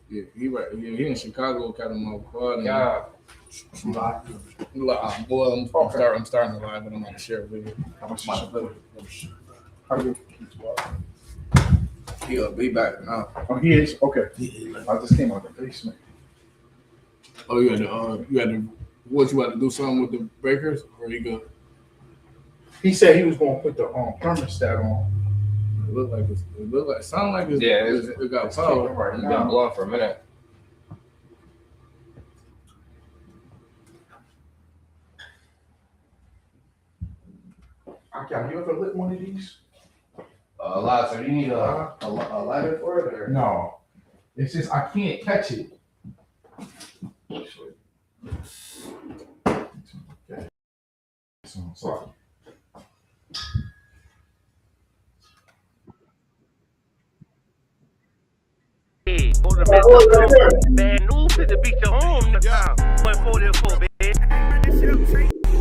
Yeah, he in Chicago, Catamount Quad. Yeah. Boy, I'm starting to lie, but I'm not share with you. How much He'll be back now. Oh, he is? Okay. I just came out the basement. Oh, you had to do something with the breakers, or you go? He said he was going to put the thermostat on. It sounded like it got power. Right It's now. been blowing for a minute. Have you ever lit one of these? A lot. So you need a lighter for it, or No. It's just I can't catch it. Okay. Sorry. Bad news to the beach at home now. 144, baby.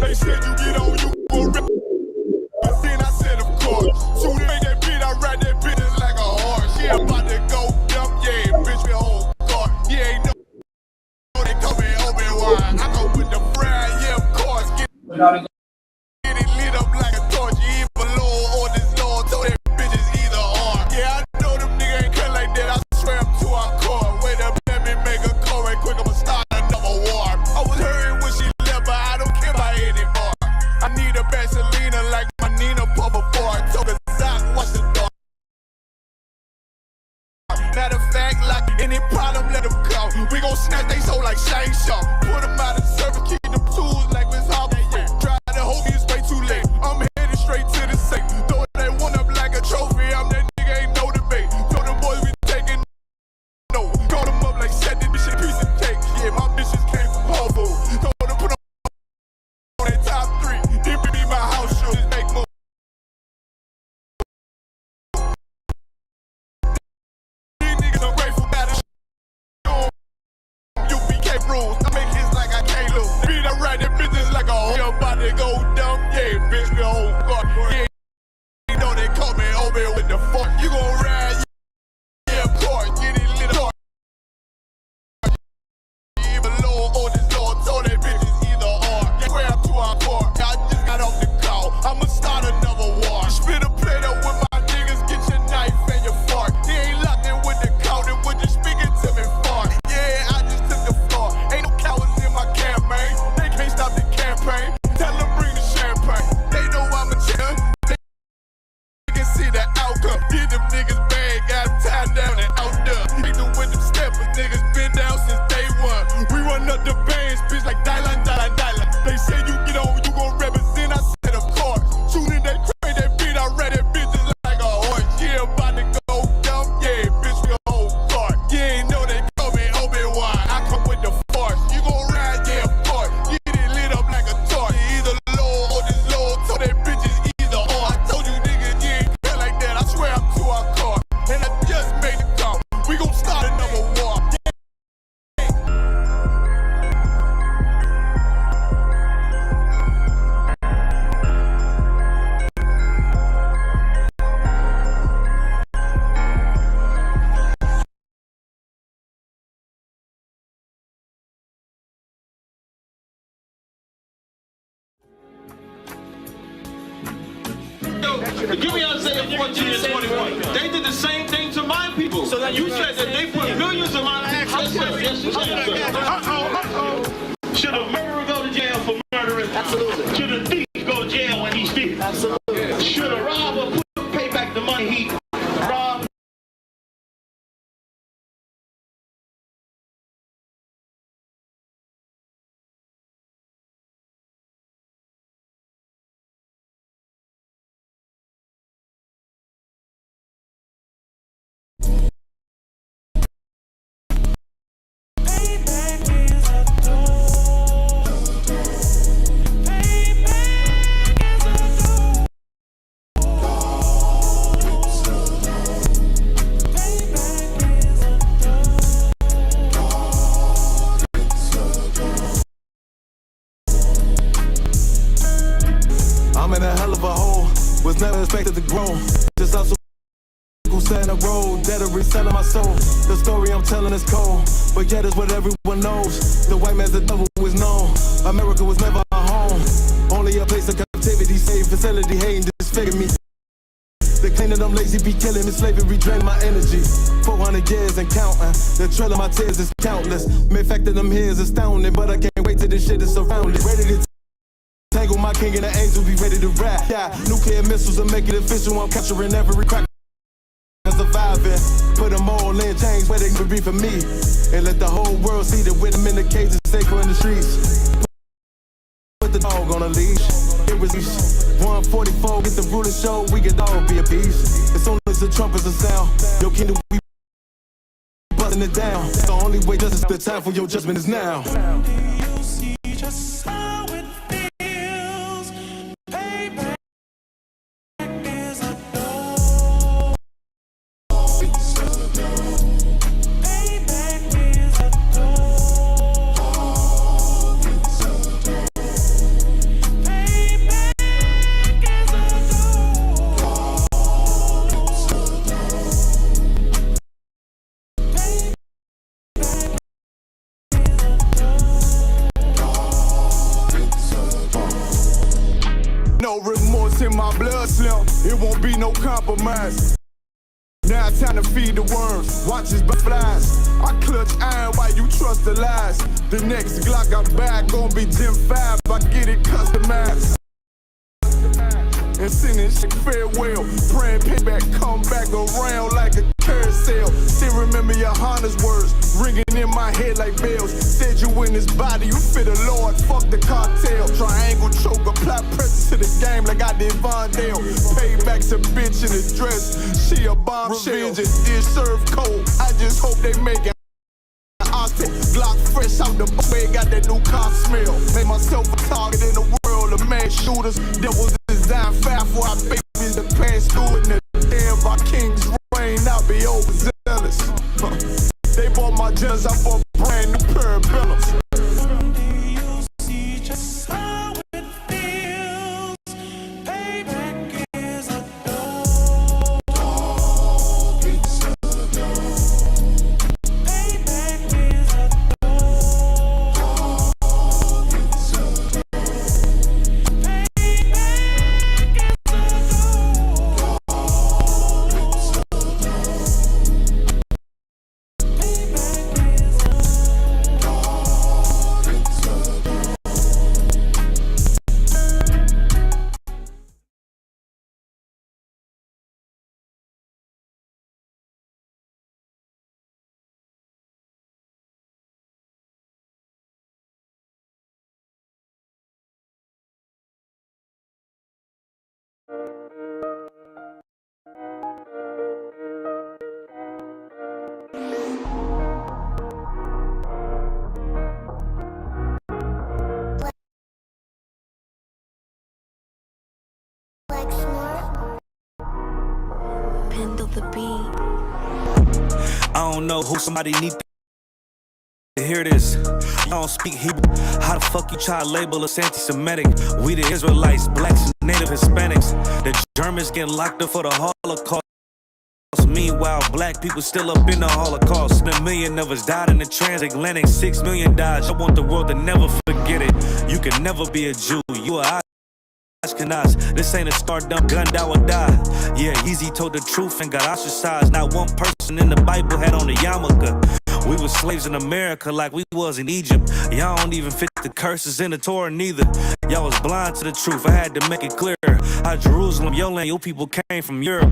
They said you get on, you go rap. Then I said, of course. Soon as that beat, I ride that bitch like a horse. She about to go dump, yeah, bitch, me whole car. Yeah, ain't no, they coming open wide. I go with the fry, yeah, of course. Get it lit up like a torch. You either low or this low, so that bitch is either or. Yeah, I know them niggas ain't cut like that. I swear I'm to our core. Wait up, let me make a call right quick. I'ma start another war. I was hurting when she left, but I don't care about it anymore. I need a Vaseline like my Nina Pop before I took a sock, watch the door. Matter of fact, like any problem, let them come. We gon' snatch they soul like Shane Shaw. Put them out of service, keep them tools like Miss Harper. Try to hold me, it's way too late. I'm headed straight to the safe. Throw that one up like a trophy. I'm that nigga, ain't no debate. Throw them boys, we taking no. Throw them up like set this bitch a piece of cake. Yeah, my bitches came from Whole Foods. Throw them, put them on that top 3. Then be my house show, just make moves. These niggas are grateful about it. You BK rules, I make hits like I can't lose. Beat I ride that business like a whole about to go dumb. Yeah, bitch, me a whole car. Yeah, you know they call me over here with the fuck. You gon' ride, yeah, of course. Get it lit up. Even low or this low, so that bitch is either or. Yeah, grab to our core. I just got off the call. I'ma start another war. Spit a plate up with my niggas, get your knife and your fork. He ain't locked in with the count, and with you speaking to me far. Yeah, I just took the floor. Ain't no cowards in my campaign. They can't stop the campaign. Tell them bring the champagne. They know I'm a chill. They can see the outcome. Get them niggas bad, got tied down and out there. Ain't no with them steppers, niggas been down since day one. We run up the bands, bitch, like Dylan. They say you get on, you gon' represent. I said, of course. Soon as they crazy, that beat, I read that bitch just like a horse. Yeah, about to go dumb, yeah, bitch, we a whole car. Yeah, ain't know they call me Obi-Wan. I come with the force. You gon' ride, yeah, of course. Get it lit up like a torch. Either low or this low, so that bitch is either or. I told you niggas, you ain't cut like that. I swear I'm to our car. And I just made the call. We gon' start another war. Give me Isaiah 14 and 21. They did the same thing to my people. So that you said that they put millions of my access. Yes, you said. Should a murderer go to jail for murdering? Absolutely. Should a thief go to jail when he steals? Absolutely. Should a robber pay back the money he robbed? I'm in a hell of a hole, was never expected to grow. Just hustle, who set in a road. together, reselling my soul. The story I'm telling is cold, but yet it's what everyone knows. The white man's the devil was known. America was never our home. Only a place of captivity, safe facility, hating, disfigure me. The clean of them lazy be killing me, slavery drain my energy. 400 years and counting, the trail of my tears is countless. Main fact of them here is astounding, but I can't wait till this shit is surrounded. Ready to tangle my king and the angels, be ready to rap. Yeah, nuclear missiles will make it official, I'm capturing every crack. Surviving, put them all in chains where they can be for me. And let the whole world see that with them in the cages, safer in the streets. Put the dog on a leash. It was 144, get the ruler show, we could all be a beast. As soon as the trumpets are sound, your kingdom we busting it down. The only way justice, the time for your judgment is now. Do you see just how it feels? Payback is a door. Payback is a No remorse in my blood slim, it won't be no compromise. Now it's time to feed the worms, watch us flies. I clutch iron while you trust the lies. The next Glock I buy gon' be Gen 5, I get it customized. And sending shit farewell, praying payback come back around like a carousel. Still remember your Honda's words, ringing in my head like bells. Said you in this body, you fit the Lord, fuck the cartel. Triangle choke, apply pressure to the game like I did Vondale. Payback's a bitch in a dress, she a bombshell. Revenge is dish served cold, I just hope they make it. Glock fresh out the way, got that new car smell. Made myself a target in the world of mass shooters. That was designed fast for our babies to pass through. And the damn our kings reign, I'll be overzealous. They bought my jets, I bought brand new parabellums. Do you see just how it feels? Payback is a door. I don't know who somebody need to hear this. I don't speak Hebrew. How the fuck you try to label us anti-Semitic? We the Israelites, blacks, and native Hispanics. The Germans getting locked up for the Holocaust. Meanwhile, black people still up in the Holocaust. And 1 million of us died in the transatlantic. 6 million died. I want the world to never forget it. You can never be a Jew. You are Ashkenaz. This ain't a start-dump gun, die or die. Yeah, Easy told the truth and got ostracized. Not one person in the Bible had on a yarmulke. We was slaves in America like we was in Egypt. Y'all don't even fit the curses in the Torah neither. Y'all was blind to the truth, I had to make it clear. How Jerusalem, your land, your people came from Europe.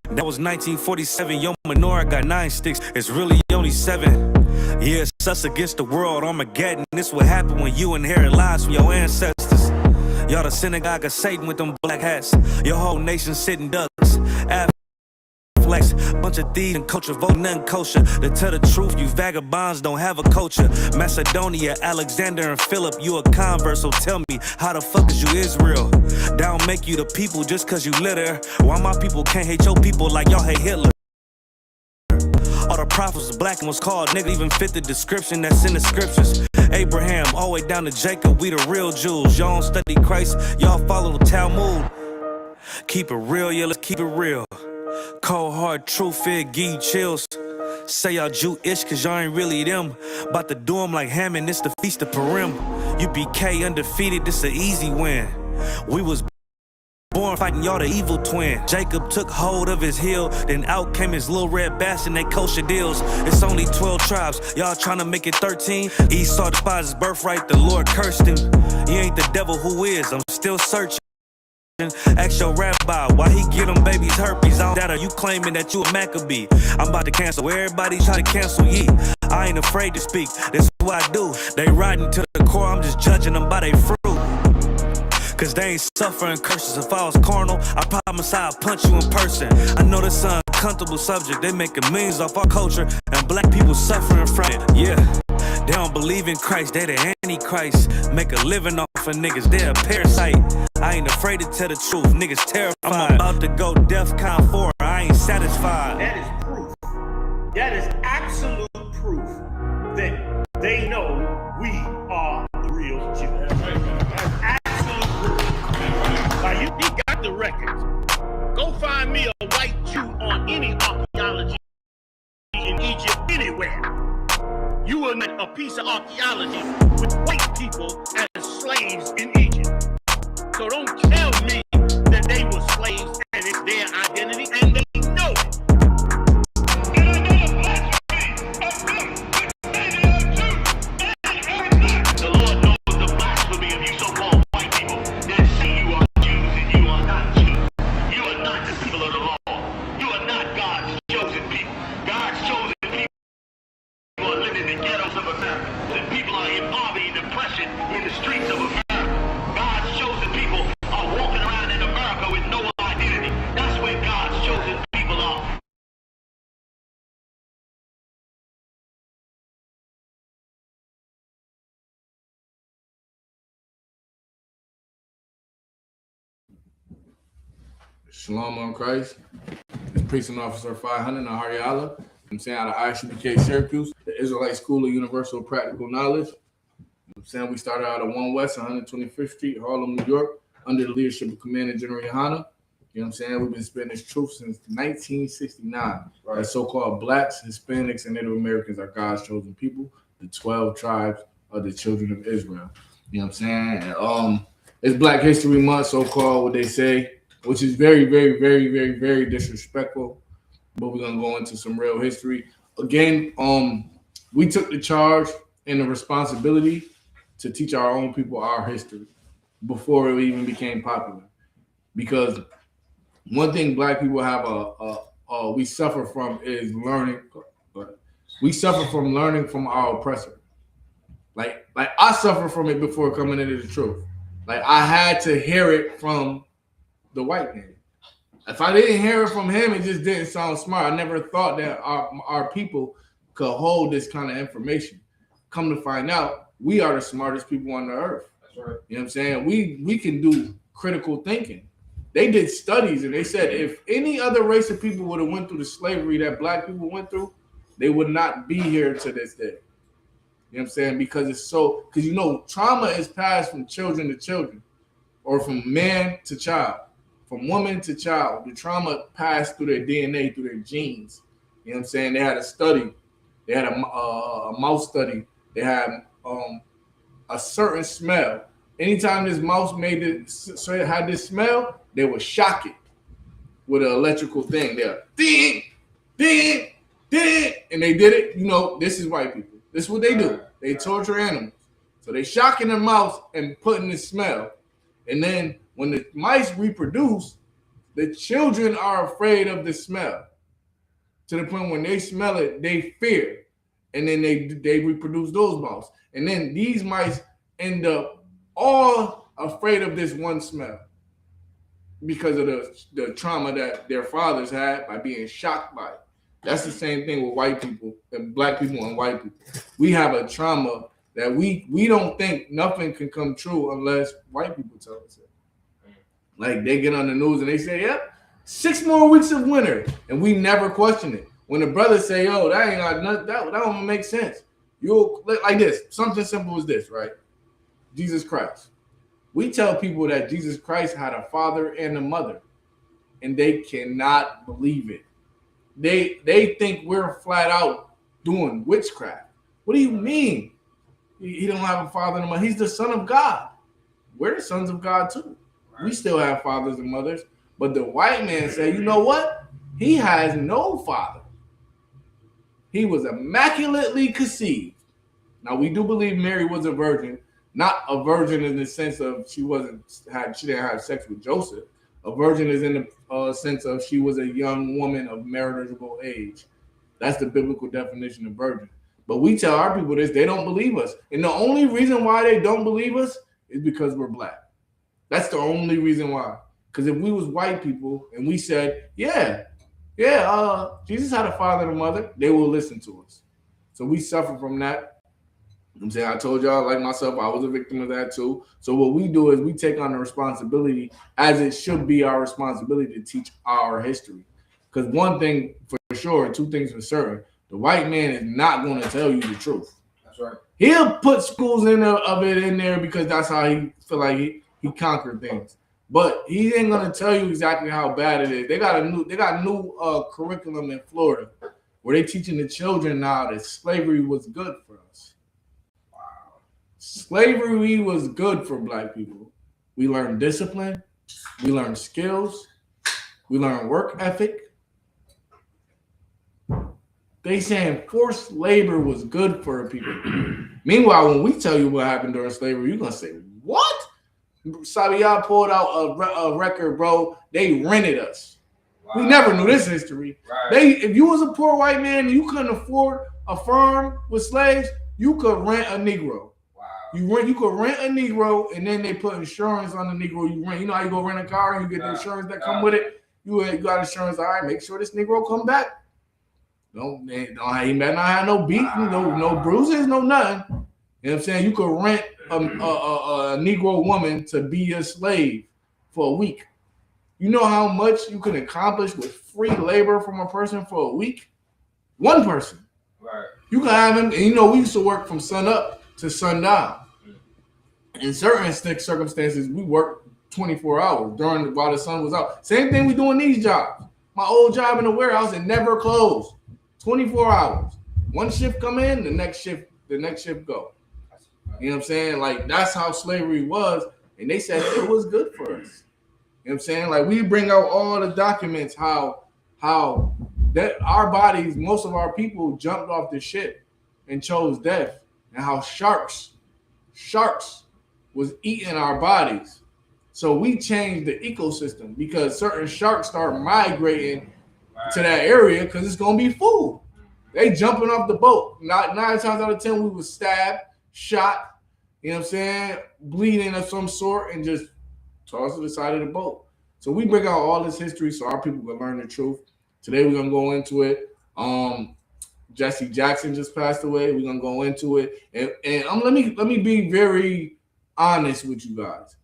That was 1947, your menorah got 9 sticks, it's really only 7. Yeah, it's us against the world, Armageddon. This what happened when you inherit lies from your ancestors. Y'all the synagogue of Satan with them black hats. Your whole nation sitting ducks. Flex, bunch of thieves and culture, vote nothing kosher. To tell the truth, you vagabonds don't have a culture. Macedonia, Alexander and Philip, you a convert, so tell me, how the fuck is you Israel? That don't make you the people just cause you live there. Why my people can't hate your people like y'all hate Hitler? All the prophets was black and was called nigga, even fit the description that's in the scriptures. Abraham, all the way down to Jacob, we the real Jews. Y'all don't study Christ, y'all follow the Talmud. Keep it real, yeah, let's keep it real. Cold hard truth, it give you chills. Say y'all Jewish cause y'all ain't really them. About to do them like Hammond, it's the Feast of Purim. UBK undefeated, this an easy win. We was born fighting y'all the evil twin. Jacob took hold of his heel, then out came his little red bass and they kosher deals. It's only 12 tribes, y'all trying to make it 13. Esau despised his birthright, the Lord cursed him. He ain't the devil who is, I'm still searching. Ask your rabbi, why he get them babies herpes? On that, are you claiming that you a Maccabee? I'm about to cancel, everybody try to cancel ye. I ain't afraid to speak, this is what I do. They riding to the core, I'm just judging them by their fruit. Cause they ain't suffering curses. If I was carnal, I promise I'd punch you in person. I know this an uncomfortable subject, they making millions off our culture, and black people suffering from it, yeah. They don't believe in Christ, they the Antichrist. Make a living off of niggas, they a parasite. I ain't afraid to tell the truth, niggas terrified. I'm about to go DEFCON 4, I ain't satisfied. That is proof. That is absolute proof that they know we are the real Jews. That's absolute proof. Like, you got the records. Go find me a white Jew on any archaeology in Egypt anywhere. You will make a piece of archaeology with white people as slaves in Egypt. So don't tell me that they were slaves and it's their identity, and they know it. The Lord knows the blasphemy of you so-called white people that say you are Jews and you are not Jews. You are not the people of the law. You are not God's chosen people. God's chosen people are living in the ghettos of America. And people are in poverty and depression in the streets of America. God's chosen people are walking around in America with no identity. That's where God's chosen people are. Shalom on Christ. It's Preaching Officer 500 Nahariala. I'm saying out of ICBK Syracuse, the Israelite School of Universal Practical Knowledge. I'm saying we started out at 1 West 125th Street, Harlem, New York, under the leadership of Commander General Yohana. You know what I'm saying? We've been spreading this truth since 1969. Right. That so-called blacks, Hispanics, and Native Americans are God's chosen people, the 12 tribes of the children of Israel. You know what I'm saying? And, it's Black History Month, so-called, what they say, which is very, very, very, very, very disrespectful. But we're gonna go into some real history. Again, we took the charge and the responsibility to teach our own people our history before it even became popular. Because one thing Black people have we suffer from is learning. We suffer from learning from our oppressor. Like I suffered from it before coming into the truth. Like I had to hear it from the white man. If I didn't hear it from him, it just didn't sound smart. I never thought that our people could hold this kind of information. Come to find out, we are the smartest people on the earth. That's right. You know what I'm saying? We can do critical thinking. They did studies and they said if any other race of people would have went through the slavery that Black people went through, they would not be here to this day. You know what I'm saying? Because you know, trauma is passed from children to children or from man to child. From woman to child, the trauma passed through their DNA, through their genes. You know what I'm saying? They had a study. They had a mouse study. They had a certain smell. Anytime this mouse made it, so it had this smell, they would shock it with an electrical thing. They're ding, ding, ding, and they did it. You know, this is white people. This is what they do. They torture animals. So they shocking the mouse and putting the smell, and then when the mice reproduce, the children are afraid of the smell to the point when they smell it, they fear. And then they reproduce those mice. And then these mice end up all afraid of this one smell because of the trauma that their fathers had by being shocked by it. That's the same thing with white people and Black people and white people. We have a trauma that we don't think nothing can come true unless white people tell us it. Like they get on the news and they say, yep, 6 more weeks of winter. And we never question it. When the brothers say, yo, that ain't got nothing, that don't make sense. You'll like this, something simple as this, right? Jesus Christ. We tell people that Jesus Christ had a father and a mother, and they cannot believe it. they think we're flat out doing witchcraft. What do you mean? He don't have a father and a mother. He's the son of God. We're the sons of God too. We still have fathers and mothers. But the white man said, you know what? He has no father. He was immaculately conceived. Now we do believe Mary was a virgin, not a virgin in the sense of she didn't have sex with Joseph. A virgin is in the sense of she was a young woman of marriageable age. That's the biblical definition of virgin. But we tell our people this, they don't believe us. And the only reason why they don't believe us is because we're black. That's the only reason why. Because if we was white people and we said, Jesus had a father and a mother, they will listen to us. So we suffer from that. I'm saying, I told y'all, like myself, I was a victim of that too. So what we do is we take on the responsibility, as it should be our responsibility, to teach our history. Because one thing for sure, and two things for certain, the white man is not going to tell you the truth. That's right. He'll put schools of it in there because that's how he feel like he conquered things. But he ain't gonna tell you exactly how bad it is. They got new curriculum in Florida where they teaching the children now that slavery was good for us. Wow. Slavery was good for black people. We learned discipline, we learned skills, we learned work ethic. They saying forced labor was good for people. Meanwhile, when we tell you what happened during slavery, you're gonna say, what? Sabiya pulled out a record, bro. They rented us. Wow. We never knew this history. Right. If you was a poor white man and you couldn't afford a farm with slaves, you could rent a Negro. Wow. You could rent a Negro, and then they put insurance on the Negro you rent. You know how you go rent a car and you get the insurance that come with it? You got insurance. All right, make sure this Negro come back. He better not have no beat, no bruises, no nothing. You know what I'm saying? You could rent a Negro woman to be a slave for a week. You know how much you can accomplish with free labor from a person for a week? One person. Right. You can have him, and we used to work from sun up to sundown. In certain circumstances, we worked 24 hours while the sun was out. Same thing we do in these jobs. My old job in the warehouse, it never closed. 24 hours. One shift come in, the next shift go. You know what I'm saying? Like, that's how slavery was. And they said it was good for us. You know what I'm saying? Like, we bring out all the documents, how that our bodies, most of our people jumped off the ship and chose death. And how sharks was eating our bodies. So we changed the ecosystem because certain sharks start migrating to that area because it's going to be food. They jumping off the boat. 9 times out of 10, we was stabbed, shot, you know what I'm saying, bleeding of some sort, and just tossed to the side of the boat. So we bring out all this history so our people can learn the truth. Today we're going to go into it. Jesse Jackson just passed away. We're going to go into it. And let me be very honest with you guys.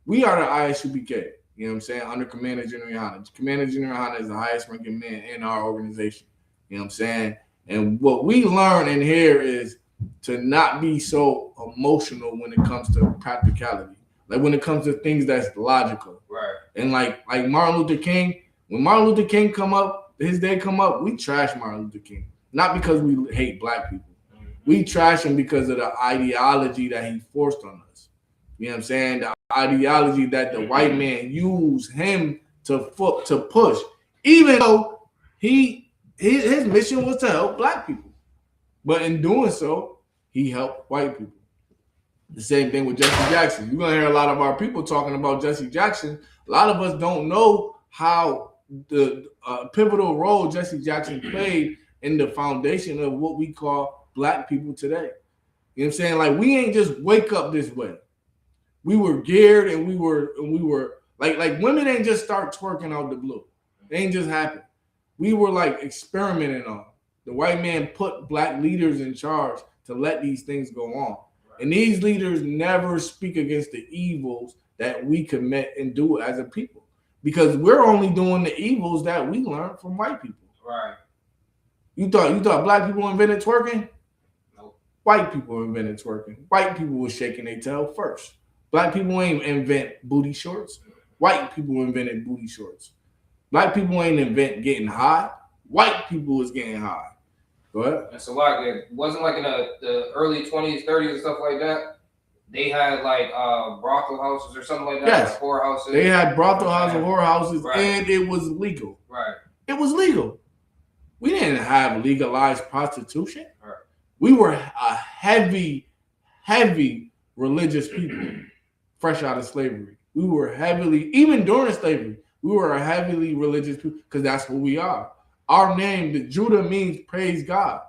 We are the ISUPK. You know what I'm saying? Under Commander General Yohana. Commander General Yohana is the highest ranking man in our organization. You know what I'm saying? And what we learn in here is to not be so emotional when it comes to practicality. Like when it comes to things that's logical. Right. And like Martin Luther King, when Martin Luther King his day come up, we trash Martin Luther King. Not because we hate black people. We trash him because of the ideology that he forced on us. You know what I'm saying? The ideology that the white man used him to push, even though his mission was to help black people, but in doing so, he helped white people. The same thing with Jesse Jackson. You're gonna hear a lot of our people talking about Jesse Jackson. A lot of us don't know how the pivotal role Jesse Jackson played in the foundation of what we call black people today. You know what I'm saying? Like, we ain't just wake up this way. We were geared, and we were like women ain't just start twerking out the blue. It ain't just happen. We were like experimenting on. The white man put black leaders in charge to let these things go on. And these leaders never speak against the evils that we commit and do as a people. Because we're only doing the evils that we learned from white people. Right. You thought black people invented twerking? Nope. White people invented twerking. White people was shaking their tail first. Black people ain't invent booty shorts. White people invented booty shorts. Black people ain't invent getting high. white people was getting high. Go ahead. And so like it wasn't like in the early 20s, 30s and stuff like that. They had like brothel houses or something like that. Yes. Like whorehouses. They had brothel houses, whorehouses, Right. and it was legal. Right. It was legal. We didn't have legalized prostitution. Right. We were a heavy religious people, fresh out of slavery. We were heavily, even during slavery, we were a heavily religious people because that's who we are. Our name, the Judah, means praise God,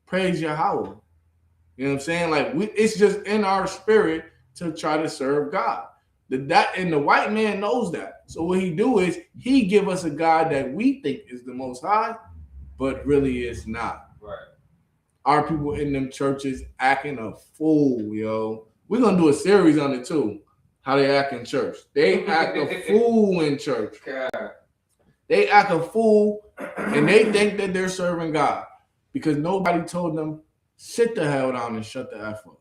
praise Yahweh. You know what I'm saying? Like it's just in our spirit to try to serve God. And the white man knows that. So what he do is he give us a God that we think is the Most High, but really it's not. Right. Our people in them churches acting a fool, yo. We're gonna do a series on it too. How they act in church. They act a fool in church. God. They act a fool and they think that they're serving God because nobody told them, sit the hell down and shut the F up.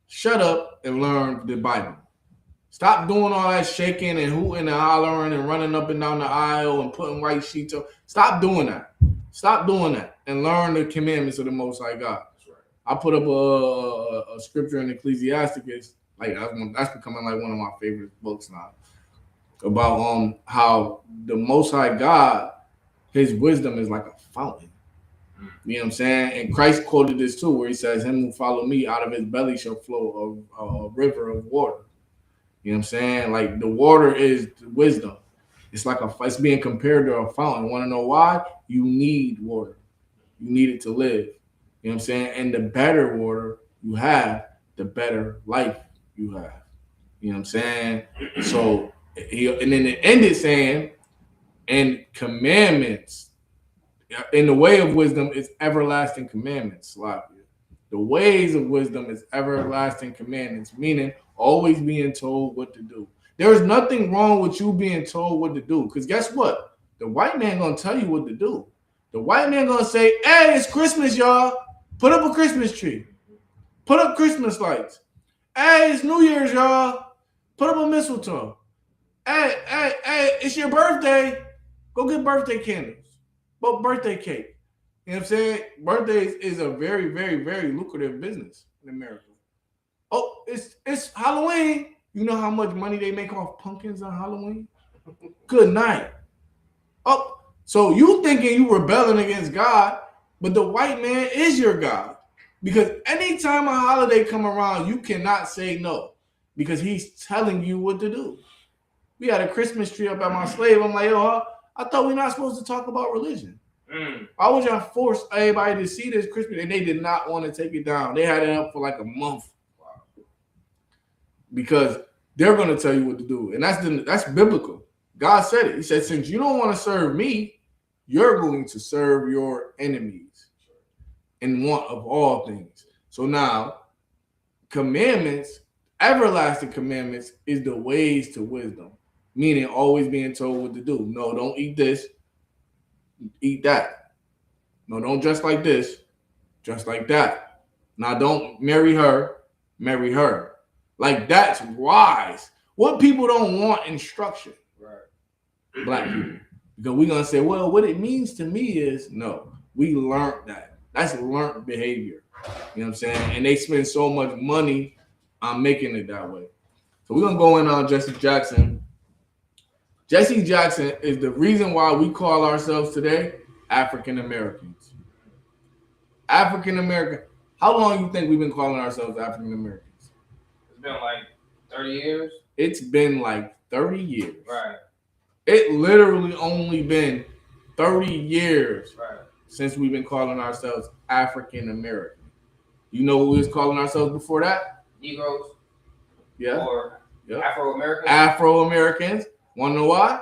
Shut up and learn the Bible. Stop doing all that shaking and hooting and hollering and running up and down the aisle and putting white sheets up. Stop doing that. Stop doing that and learn the commandments of the Most High God. That's right. I put up a scripture in Ecclesiasticus. Like that's becoming like one of my favorite books now. About how the Most High God, his wisdom is like a fountain. You know what I'm saying? And Christ quoted this too, where he says, him who follow me, out of his belly shall flow a river of water. You know what I'm saying? Like the water is wisdom. It's like it's being compared to a fountain. Want to know why? You need water. You need it to live. You know what I'm saying? And the better water you have, the better life you have. You know what I'm saying? So, and then it ended saying, and commandments, in the way of wisdom is everlasting commandments. The ways of wisdom is everlasting commandments, meaning always being told what to do. There is nothing wrong with you being told what to do, because guess what? The white man gonna tell you what to do. The white man gonna say, hey, it's Christmas, y'all. Put up a Christmas tree. Put up Christmas lights. Hey, it's New Year's, y'all. Put up a mistletoe. Hey, it's your birthday. Go get birthday candles. But birthday cake. You know what I'm saying? Birthdays is a very, very, very lucrative business in America. Oh, it's Halloween. You know how much money they make off pumpkins on Halloween? Good night. Oh, so you thinking you rebelling against God, but the white man is your God. Because anytime a holiday come around, you cannot say no. Because he's telling you what to do. We had a Christmas tree up at my slave. I'm like, yo, I thought we're not supposed to talk about religion. Why would y'all force everybody to see this Christmas? And they did not want to take it down. They had it up for like a month. Because they're going to tell you what to do. And that's biblical. God said it. He said, since you don't want to serve me, you're going to serve your enemies in want of all things. So now, commandments, everlasting commandments, is the ways to wisdom. Meaning always being told what to do. No, don't eat this. Eat that. No, don't dress like this. Dress like that. Now, don't marry her. Marry her. Like, that's wise. What people don't want instruction. Right. Black people. Because we're going to say, well, what it means to me is, no, we learned that. That's learned behavior. You know what I'm saying? And they spend so much money on making it that way. So we're going to go in on Jesse Jackson. Jesse Jackson is the reason why we call ourselves today African Americans. African American. How long do you think we've been calling ourselves African Americans? It's been like 30 years. It's been like 30 years. Right. It literally only been 30 years since we've been calling ourselves African American. You know who we was calling ourselves before that? Negroes. Yeah. Or yeah. Afro-Americans. Afro-Americans. Want to know why?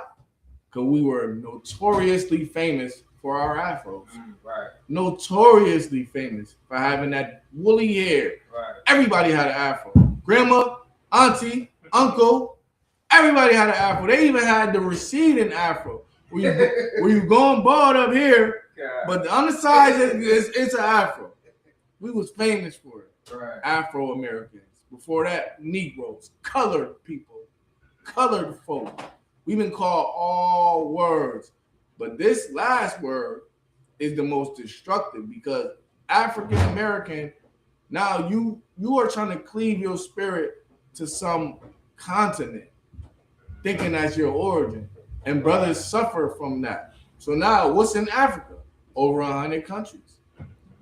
Because we were notoriously famous for our afros. Right. Notoriously famous for having that woolly hair. Right. Everybody had an afro. Grandma, auntie, uncle, everybody had an afro. They even had the receding afro. Where you going bald up here, but on the side it's an afro. We was famous for it. Right. Afro-Americans. Before that, Negroes, colored people, colored folk. We've been called all words. But this last word is the most destructive because African American, now you are trying to cleave your spirit to some continent, thinking that's your origin. And brothers suffer from that. So now what's in Africa? Over 100 countries.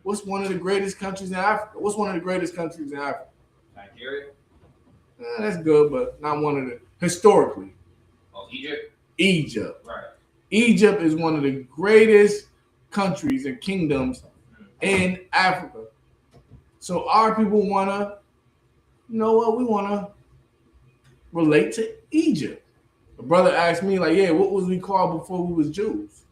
What's one of the greatest countries in Africa? What's one of the greatest countries in Africa? Nigeria. That's good, but not one of the historically. Oh, Egypt. Egypt. Right. Egypt is one of the greatest countries and kingdoms in Africa. So our people wanna, you know what? We wanna relate to Egypt. A brother asked me, like, yeah, what was we called before we was Jews?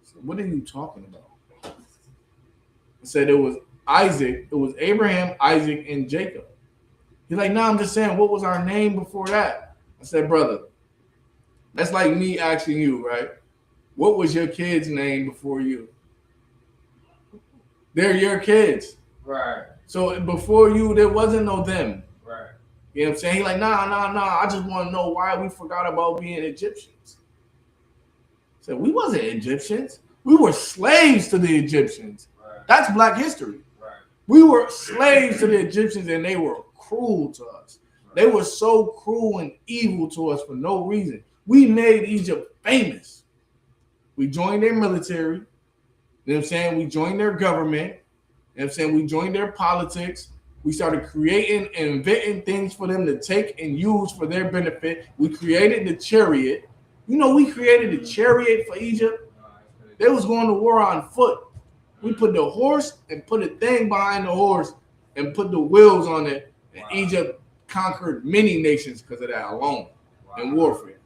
I said, what are you talking about? I said it was Isaac, it was Abraham, Isaac, and Jacob. He's like, no, I'm just saying, what was our name before that? I said, brother, that's like me asking you, right? What was your kid's name before you? They're your kids. Right. So before you, there wasn't no them. Right. You know what I'm saying? He like, nah. I just want to know why we forgot about being Egyptians. I said, we wasn't Egyptians. We were slaves to the Egyptians. Right. That's Black history. Right. We were slaves to the Egyptians and they were cruel to us. They were so cruel and evil to us for no reason. We made Egypt famous. We joined their military. You know what I'm saying? We joined their government. You know what I'm saying? We joined their politics. We started creating and inventing things for them to take and use for their benefit. We created the chariot. You know, we created the chariot for Egypt. They was going to war on foot. We put the horse and put a thing behind the horse and put the wheels on it. And Egypt conquered many nations because of that alone in warfare.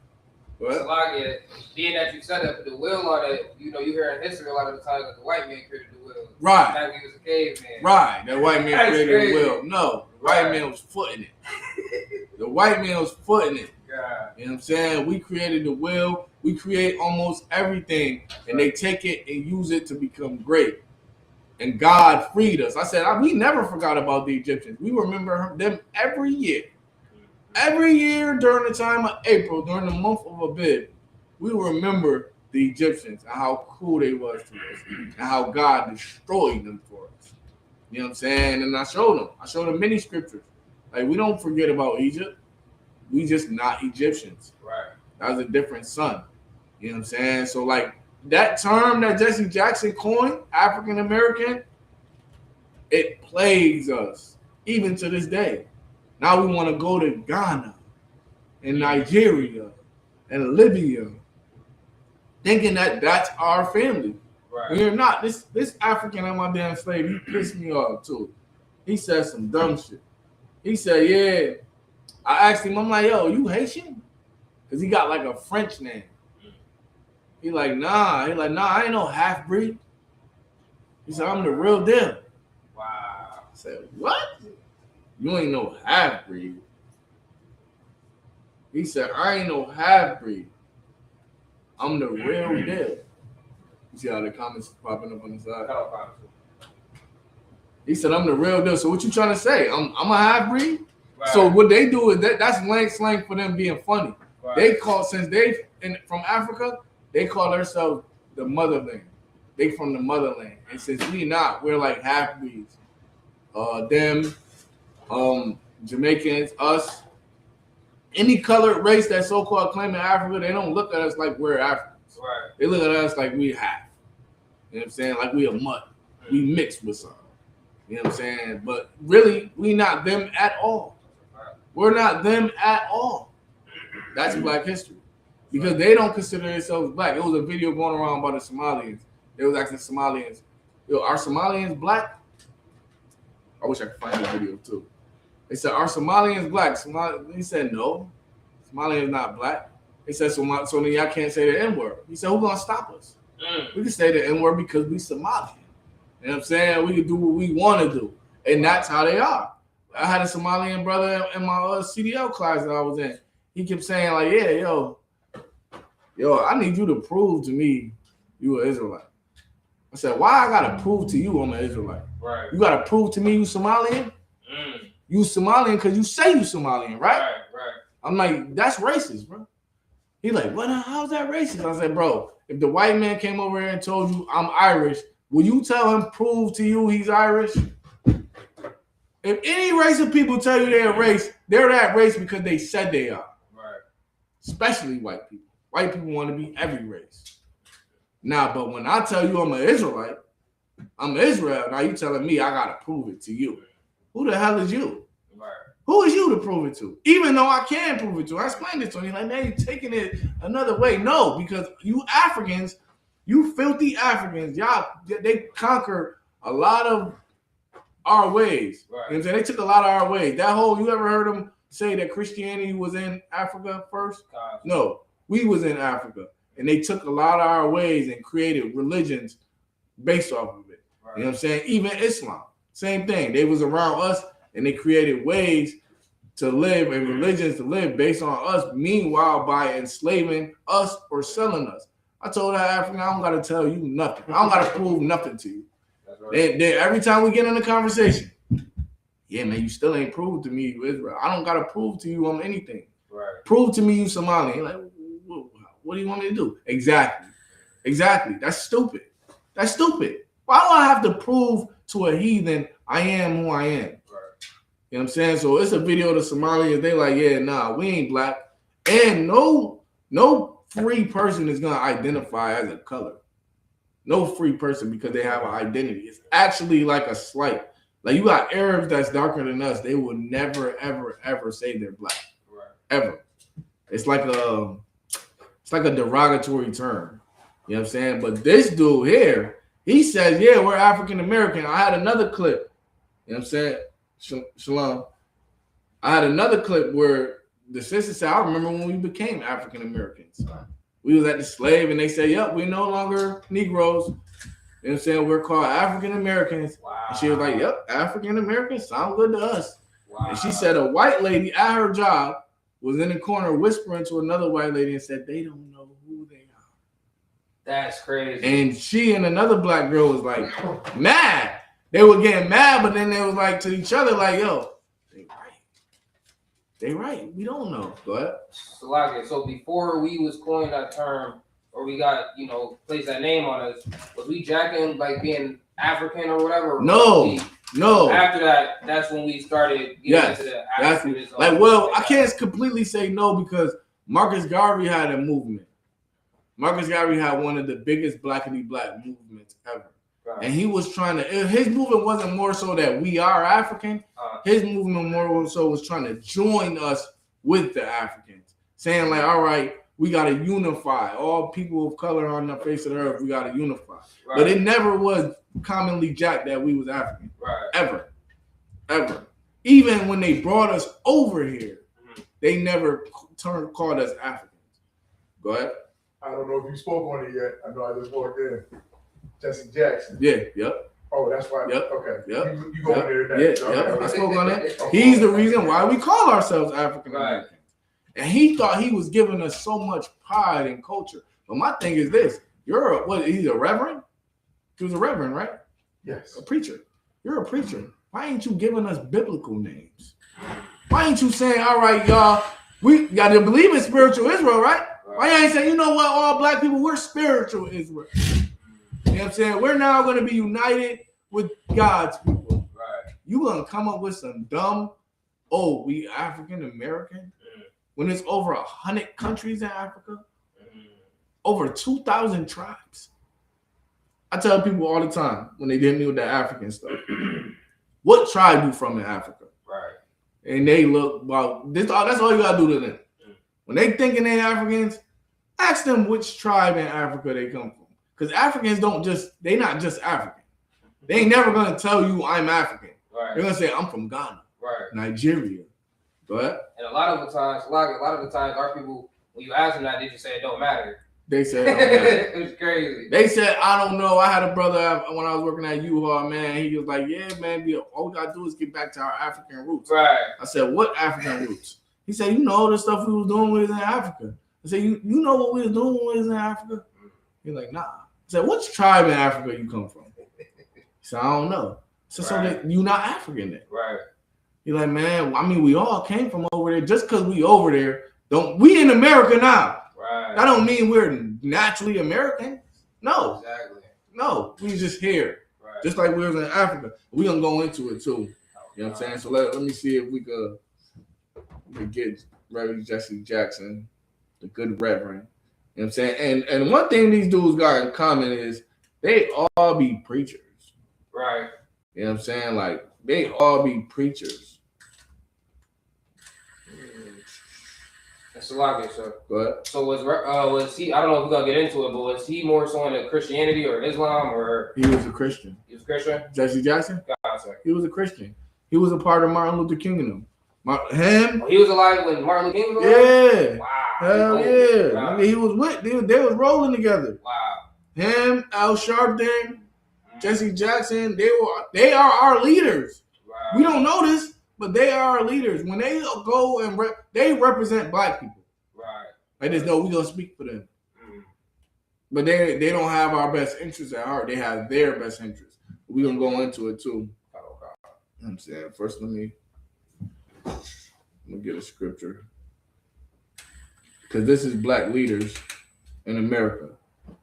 So like being that you said that the wheel on it, you know, you hear in history a lot of the times that the white man created the wheel. Right. Back when he was a caveman. Right. That white man That's created crazy. the wheel. No, the white man was footing it. The white man was footing it. God. You know what I'm saying? We created the wheel. We create almost everything, and they take it and use it to become great. And God freed us. I said, we never forgot about the Egyptians. We remember them every year. Every year during the time of April, during the month of Abib, we remember the Egyptians and how cool they was to us and how God destroyed them for us. You know what I'm saying? And I showed them many scriptures. Like, we don't forget about Egypt. We just not Egyptians. Right. That was a different son. You know what I'm saying? So, like, that term that Jesse Jackson coined, African American, it plagues us even to this day. Now we want to go to Ghana and Nigeria and Libya, thinking that that's our family. Right. We're not. This African on my damn slave, he pissed me off too. He said some dumb shit. He said, yeah. I asked him, I'm like, yo, you Haitian? Because he got like a French name. He like, nah. He like, nah, I ain't no half-breed. He said, I'm the real deal. Wow. I said, what? You ain't no half-breed. He said, I ain't no half-breed. I'm the real deal. You see how the comments popping up on the side? He said, I'm the real deal. So what you trying to say? I'm a half-breed? Right. So what they do is that's slang for them being funny. Right. They call, since they from Africa, they call themselves the motherland. They from the motherland. And since we're like half-breeds. Them, Jamaicans, us, any colored race that so-called claiming Africa, they don't look at us like we're Africans. Right. They look at us like we half. You know what I'm saying? Like we a mud. We mixed with something. You know what I'm saying? But really, we not them at all. We're not them at all. That's Black history. Because they don't consider themselves Black. It was a video going around by the Somalians. They was asking Somalians, yo, are Somalians Black? I wish I could find the video too. They said, are Somalians Black? He said, no. Somalians not Black. They said, so then y'all can't say the N-word. He said, who's going to stop us? We can say the N-word because we Somalian. You know what I'm saying? We can do what we want to do. And that's how they are. I had a Somalian brother in my CDL class that I was in. He kept saying, like, yeah, yo, I need you to prove to me you an Israelite. I said, why I got to prove to you I'm an Israelite? Right. You got to prove to me you Somalian? You Somalian because you say you Somalian, right? Right. I'm like, that's racist, bro. He like, what? How's that racist? I said, bro, if the white man came over here and told you I'm Irish, will you tell him prove to you he's Irish? If any race of people tell you they're a race, they're that race because they said they are. Right. Especially white people. White people want to be every race. Now, but when I tell you I'm an Israelite, I'm Israel. Now you telling me I gotta prove it to you. Who the hell is you? Right. Who is you to prove it to? Even though I can prove it to. I explained it to him. He's like, man, you're taking it another way. No, because you Africans, you filthy Africans, y'all, they conquer a lot of our ways. Right. You know what I'm saying? They took a lot of our ways. That whole, you ever heard them say that Christianity was in Africa first? No, we was in Africa. And they took a lot of our ways and created religions based off of it. Right. You know what I'm saying? Even Islam, same thing. They was around us and they created ways to live and religions to live based on us, meanwhile by enslaving us or selling us. I told that African, I don't got to tell you nothing. I don't got to prove nothing to you. Right. They, every time we get in a conversation, yeah, man, you still ain't proved to me you Israel. I don't got to prove to you I'm anything. Right. Prove to me you Somali. Like, what do you want me to do? Exactly. That's stupid. That's stupid. Why do I have to prove to a heathen I am who I am? Right. You know what I'm saying? So it's a video of the Somalians. They like, yeah, nah, we ain't black. And no free person is gonna identify as a color. No free person because they have an identity. It's actually like a slight. Like you got Arabs that's darker than us. They will never, ever, ever say they're black. Right. Ever. It's like a derogatory term. You know what I'm saying? But this dude here, he says, yeah, we're African American. I had another clip. You know what I'm saying? Shalom. I had another clip where the sister said, I remember when we became African Americans. We was at the slave and they said, yep, we're no longer Negroes. You know what I'm saying? We're called African Americans. Wow. And she was like, yep, African Americans sound good to us. Wow. And she said a white lady at her job was in the corner whispering to another white lady and said, they don't know who they are. That's crazy. And she and another black girl was like mad. They were getting mad, but then they was like to each other, like, yo, they right. We don't know. Go ahead. So before we was coined that term, or we got, placed that name on us, was we jacking like being African or whatever? No. After that, that's when we started getting into the African. I can't completely say no because Marcus Garvey had a movement. Marcus Garvey had one of the biggest blackity-black movements ever. Right. And he was trying to, his movement wasn't more so that we are African. His movement more so was trying to join us with the Africans. Saying like, all right, we got to unify. All people of color on the face of the earth, we got to unify. Right. But it never was commonly jacked that we was African. Right. Ever. Even when they brought us over here, they never called us Africans. Go ahead. I don't know if you spoke on it yet. I know I just walked in. Jesse Jackson. Yeah, yep. Oh, that's why. Yep. Okay. Yep. You go in there. Yeah, yep. I spoke on that. He's the reason why we call ourselves African Americans. Right. And he thought he was giving us so much pride and culture. But my thing is this: he's a reverend? He was a reverend, right? Yes. A preacher. You're a preacher. Why ain't you giving us biblical names? Why ain't you saying, all right, y'all, we got to believe in spiritual Israel, right? Why ain't saying, you know what, all black people, we're spiritual Israel. You know what I'm saying? We're now going to be united with God's people. Right. You going to come up with some dumb, we African American? When there's over 100 countries in Africa, over 2,000 tribes. I tell people all the time when they hit me with that African stuff, what tribe you from in Africa? Right. And they look, that's all you got to do to them. When they thinking they Africans, ask them which tribe in Africa they come from. Because Africans they not just African. They ain't never going to tell you I'm African. Right. They're going to say, I'm from Ghana, Nigeria. Go ahead. And a lot of the times, our people, when you ask them that, they just say it don't matter. They said it was crazy. They said, I don't know. I had a brother when I was working at U-Haul, man. He was like, yeah, man, all we got to do is get back to our African roots. Right. I said, what African roots? He said, you know the stuff we was doing when we was in Africa. I said, you know what we was doing when we was in Africa? He's like, nah. I said, which tribe in Africa you come from? He said, I don't know. So that you not African then. Right. He's like, man, I mean, we all came from over there. Just because we over there, we in America now. Right. Right. That don't mean we're naturally American. No, Exactly. no, we just here. Right. Just like we was in Africa. We gonna go into it too. You know what I'm saying? So let me see if we could get Reverend Jesse Jackson, the good reverend. You know what I'm saying? And one thing these dudes got in common is they all be preachers. Right. You know what I'm saying? Like they all be preachers. That's a lot, sir. Go ahead. So was he? I don't know if we're gonna get into it, but was he more so into Christianity or Islam or? He was a Christian. He was Christian. Jesse Jackson? Gotcha. He was a Christian. He was a part of Martin Luther King and them. Him? Oh, he was alive when Martin Luther King was alive? Yeah. Wow. Hell yeah. Wow. I mean, he was with, they was rolling together. Wow. Him, Al Sharpton, Jesse Jackson, they are our leaders. Wow. We don't know this, but they are our leaders. When they go and they represent black people. Right. Like this, no, we gonna speak for them. But they don't have our best interests at heart. They have their best interests. We gonna go into it too. Oh, God. You know what I'm saying? First, let me get a scripture. Because this is black leaders in America.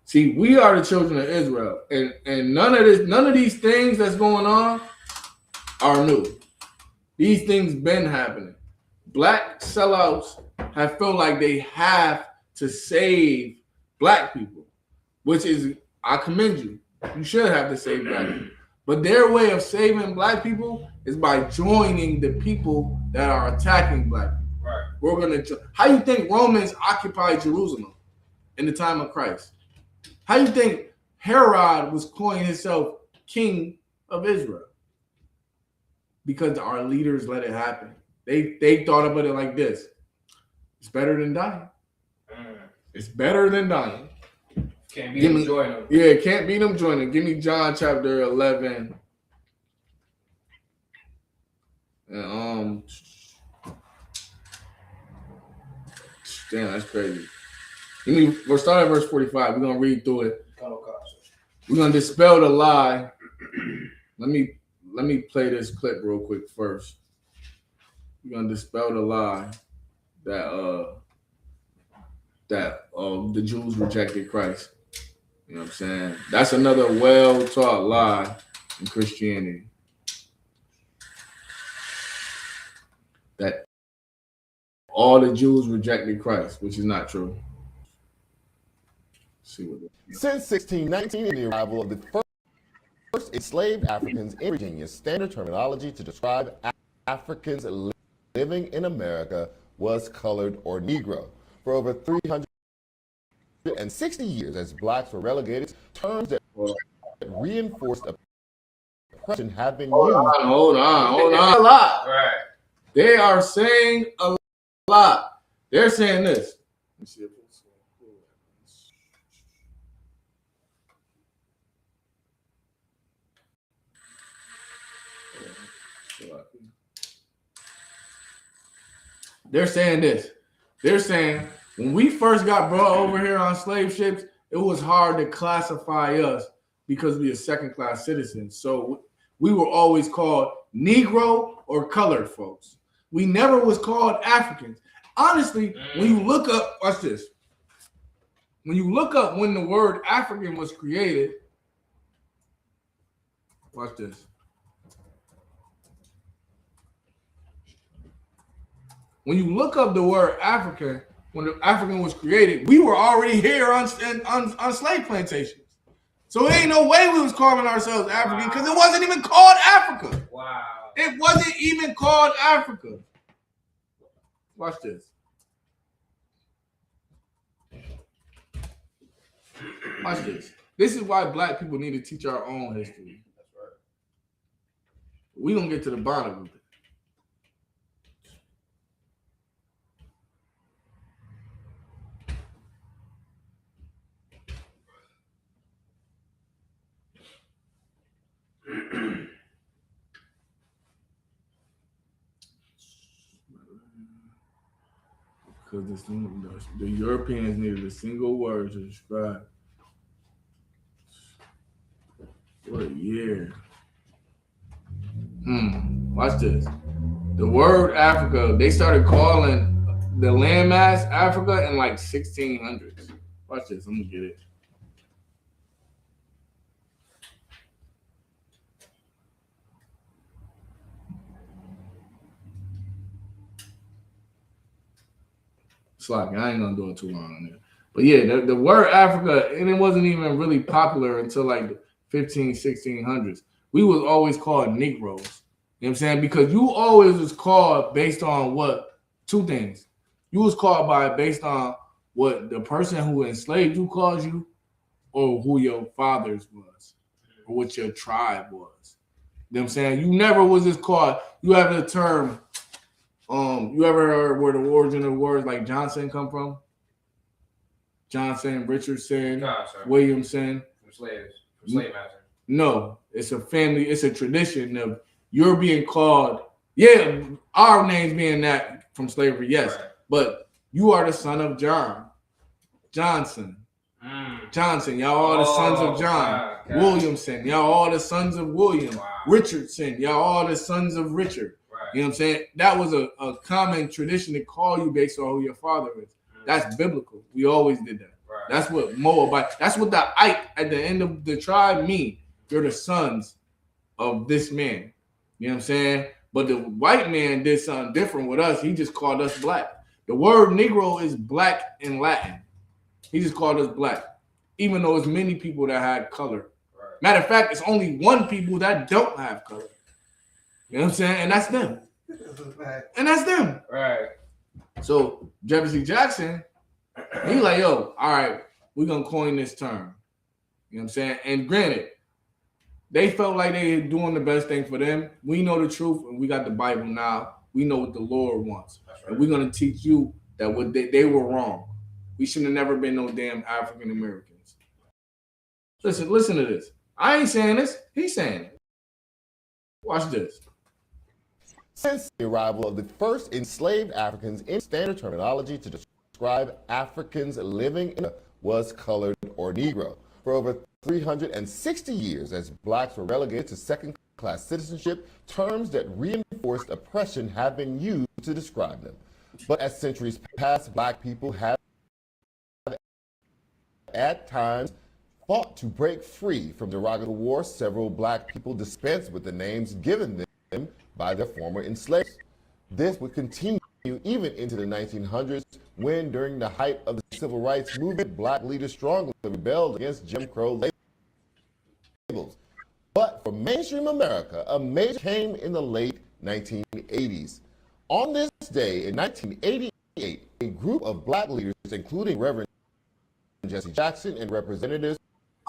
See, we are the children of Israel. And none of these things that's going on are new. These things been happening. Black sellouts have felt like they have to save black people, which is, I commend you. You should have to save black people. But their way of saving black people is by joining the people that are attacking black people. Right. We're gonna. How you think Romans occupied Jerusalem in the time of Christ? How you think Herod was calling himself king of Israel? Because our leaders let it happen. They thought about it like this: it's better than dying. It's better than dying. Can't beat them, join them. Yeah, can't beat them, join them. Give me John chapter 11. And, damn, that's crazy. We'll start at verse 45. We're going to read through it. We're going to dispel the lie. Let me play this clip real quick first. We're going to dispel the lie that the Jews rejected Christ. You know what I'm saying? That's another well-taught lie in Christianity. That all the Jews rejected Christ, which is not true. Let's see what Since 1619, the arrival of the first enslaved Africans in Virginia, standard terminology to describe Africans living in America was colored or Negro. For over 360 years, as blacks were relegated, terms that reinforced oppression have been used. Hold on. A lot. Right. They are saying a lot. They're saying this. Let me see if it's cool. They're saying this. They're saying when we first got brought over here on slave ships, it was hard to classify us because we are second-class citizens. So we were always called Negro or colored folks. We never was called Africans. Honestly, when you look up, watch this. When you look up when the word African was created, watch this. When you look up the word African, when the African was created, we were already here on slave plantations. So there ain't no way we was calling ourselves African because it wasn't even called Africa. Wow. It wasn't even called Africa. Watch this. Watch this. This is why black people need to teach our own history. That's right. We're going to get to the bottom of it. Because the Europeans needed a single word to describe. What a year. Watch this. The word Africa, they started calling the landmass Africa in like 1600s. Watch this. I'm gonna get it. Sloppy. I ain't gonna do it too long on there. But yeah, the word Africa, and it wasn't even really popular until like the 1600s. We was always called Negroes. You know what I'm saying? Because you always was called based on what? Two things. You was called based on what the person who enslaved you calls you, or who your fathers was, or what your tribe was. You know what I'm saying? You never was just called. You have the term. You ever heard where the origin of words like Johnson come from? Johnson, Richardson, Williamson. From slave masters. No, it's a family, it's a tradition of you're being called, yeah, our names being that from slavery, yes. Right. But you are the son of John. Johnson. Johnson, y'all all the sons of John. Wow. Williamson, y'all all the sons of William. Wow. Richardson, y'all all the sons of Richard. Right. You know what I'm saying? That was a common tradition to call you based on who your father is. That's biblical. We always did that. Right. That's what Moabite, that's what the Ike at the end of the tribe mean. You're the sons of this man. You know what I'm saying? But the white man did something different with us. He just called us black. The word Negro is black in Latin. He just called us black. Even though it's many people that had color. Right. Matter of fact, it's only one people that don't have color. You know what I'm saying? And that's them. And that's them. Right. So Jefferson Jackson, he like, yo, all right, we're going to coin this term. You know what I'm saying? And granted, they felt like they were doing the best thing for them. We know the truth, and we got the Bible now. We know what the Lord wants. Right. And we're going to teach you that what they were wrong. We shouldn't have never been no damn African Americans. Listen to this. I ain't saying this. He's saying it. Watch this. Since the arrival of the first enslaved Africans in standard terminology to describe Africans living in was colored or Negro. For over 360 years, as blacks were relegated to second-class citizenship, terms that reinforced oppression have been used to describe them. But as centuries passed, black people have at times fought to break free from derogatory war. Several black people dispensed with the names given them by their former enslaved. This would continue even into the 1900s, when during the height of the civil rights movement, black leaders strongly rebelled against Jim Crow labels. But for mainstream America, a major came in the late 1980s. On this day in 1988, a group of black leaders, including Reverend Jesse Jackson and representatives.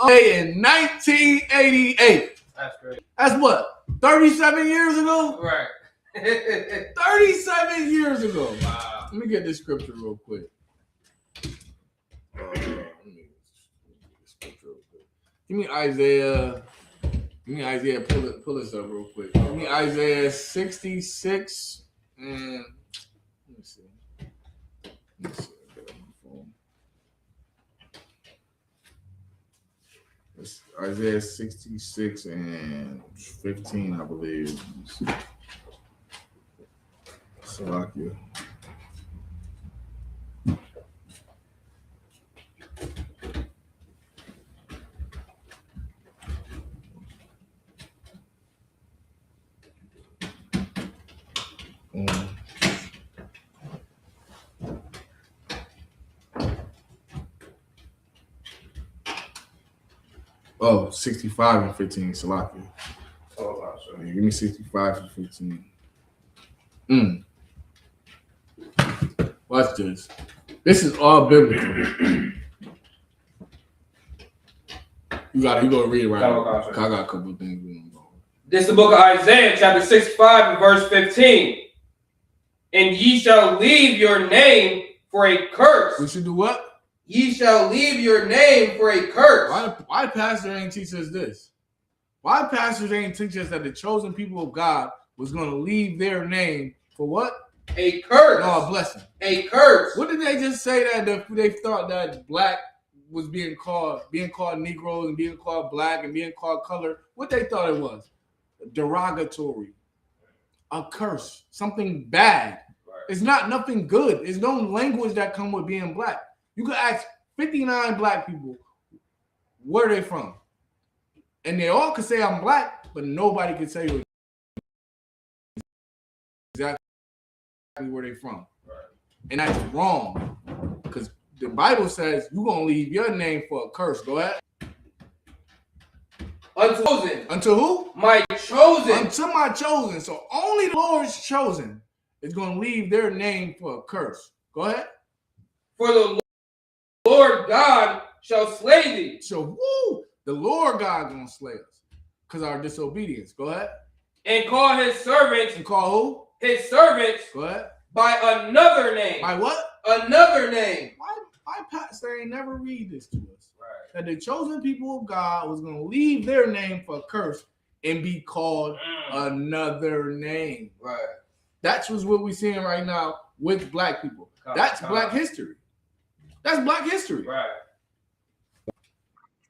Okay, in 1988. That's great. That's what? 37 years ago? Right. 37 years ago. Wow. Let me get this scripture real quick. Give me Isaiah. Pull this up real quick. Give me Isaiah 66 and let me see. It's Isaiah 66 and 15, I believe. Salakia. Oh, 65 and 15, Salakia. Oh, wow, sorry. Give me 65 and 15. Watch this. This is all biblical. You go read it right now. I got a couple of things going on. This is the book of Isaiah, chapter 65 and verse 15. And ye shall leave your name for a curse. We should do what? Ye shall leave your name for a curse. Why pastor ain't teach us this? Why pastors ain't teach us that the chosen people of God was going to leave their name for what? A curse. No, a blessing. A curse. What did they just say that they thought that black was being called Negroes and being called black and being called color? What they thought it was? Derogatory. A curse. Something bad. Right. It's not nothing good. There's no language that come with being black. You could ask 59 black people where they from. And they all could say I'm black, but nobody could tell you exactly where they from. Right. And that's wrong. Because the Bible says you're going to leave your name for a curse. Go ahead. Unchosen. Unto who? My chosen. Unto my chosen. So only the Lord's chosen is going to leave their name for a curse. Go ahead. For the Lord God shall slay thee. So the Lord God going to slay us because of our disobedience. Go ahead. And call his servants. And call who? His servants. Go ahead. By another name. By what? Another name. Why pastor ain't never read this to us? Right. That the chosen people of God was going to leave their name for a curse and be called another name. Right. That's what we're seeing right now with black people. That's black history. That's black history. Right.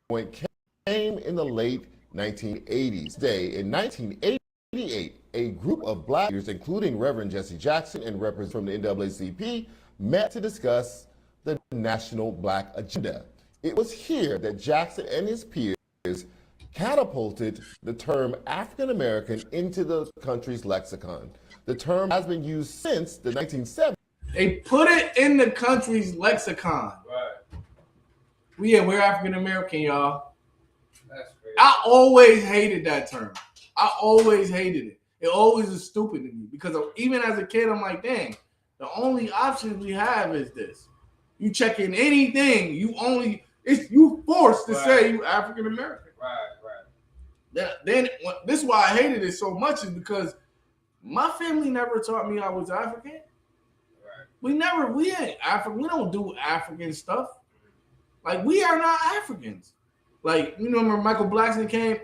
When it came in the late 1980s. Day in 1988, a group of black leaders, including Reverend Jesse Jackson and representatives from the NAACP, met to discuss the national black agenda. It was here that Jackson and his peers catapulted the term African American into the country's lexicon. The term has been used since the 1970s. They put it in the country's lexicon. Right. We're African American, y'all. That's crazy. I always hated that term. I always hated it. It always was stupid to me because even as a kid, I'm like, dang, the only option we have is this. You check in anything, you forced to say you African American. Right. Then this is why I hated it so much is because my family never taught me I was African. Right. We ain't African. We don't do African stuff. Like we are not Africans. Like, you know, remember Michael Blackson came,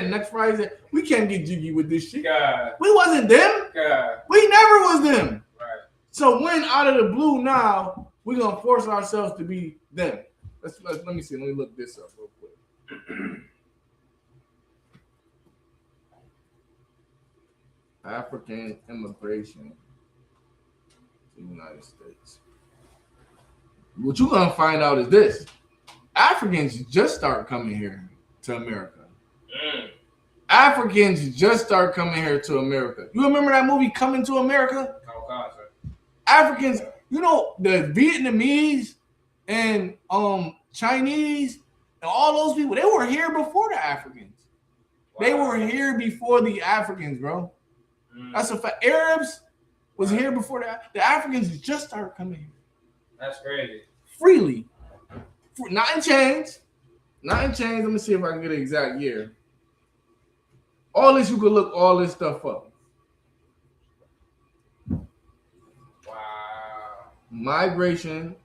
next Friday, we can't get jiggy with this shit. God. We wasn't them. God. We never was them. Right. So when out of the blue now, we're going to force ourselves to be them. Let me see. Let me look this up real quick. African immigration to the United States. What you're going to find out is this. Africans just start coming here to America. Africans just start coming here to America. You remember that movie Coming to America? Oh, God, sir. Africans, you know, the Vietnamese and Chinese and all those people, they were here before the Africans. Wow. They were here before the Africans, bro. That's a fact. Arabs was here before the Africans just started coming here. That's crazy. Freely. Not in chains. Not in chains. Let me see if I can get an exact year. All this, you could look all this stuff up. Wow. Migration.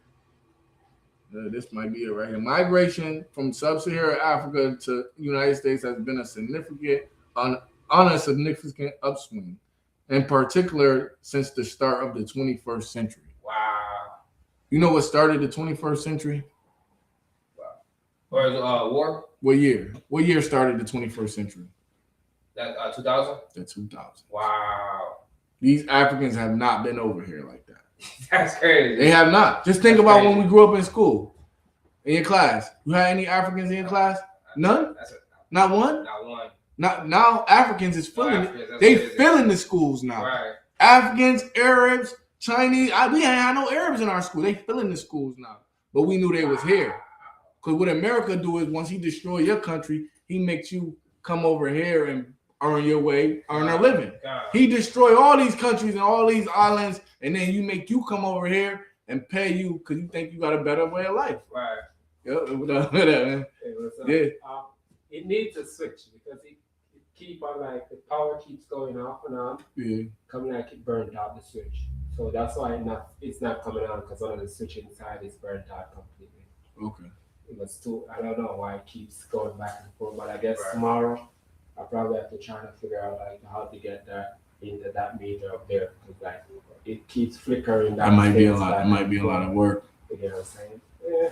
This might be it right here. Migration from sub-Saharan Africa to the United States has been a significant, on a significant upswing, in particular since the start of the 21st century. Wow. You know what started the 21st century? Or war? What year? What year started the 21st century? That 2000? The 2000. Wow. These Africans have not been over here like that. That's crazy. They have not. Just think about when we grew up in school. In your class. You had any Africans in your class? None? Not one? Not one. Not now Africans is filling it. They filling the schools now. Right. Africans, Arabs, Chinese. We ain't had no Arabs in our school. They filling the schools now. But we knew they was here. Because what America do is once he destroy your country, he makes you come over here and earn your way, earn a living. God. He destroy all these countries and all these islands, and then you come over here and pay you because you think you got a better way of life. Right. Yep. What up, man? Yeah. It needs a switch because it keep on like the power keeps going off and on. Yeah. Coming like it burnt out the switch. So that's why it's not coming on because one of the switch inside is burnt out completely. Okay. It was too. I don't know why it keeps going back and forth, but I guess tomorrow I probably have to try to figure out like how to get that into that meter up there because like it keeps flickering. That might be a lot. It might be a lot of work. You know what I'm saying? Yeah,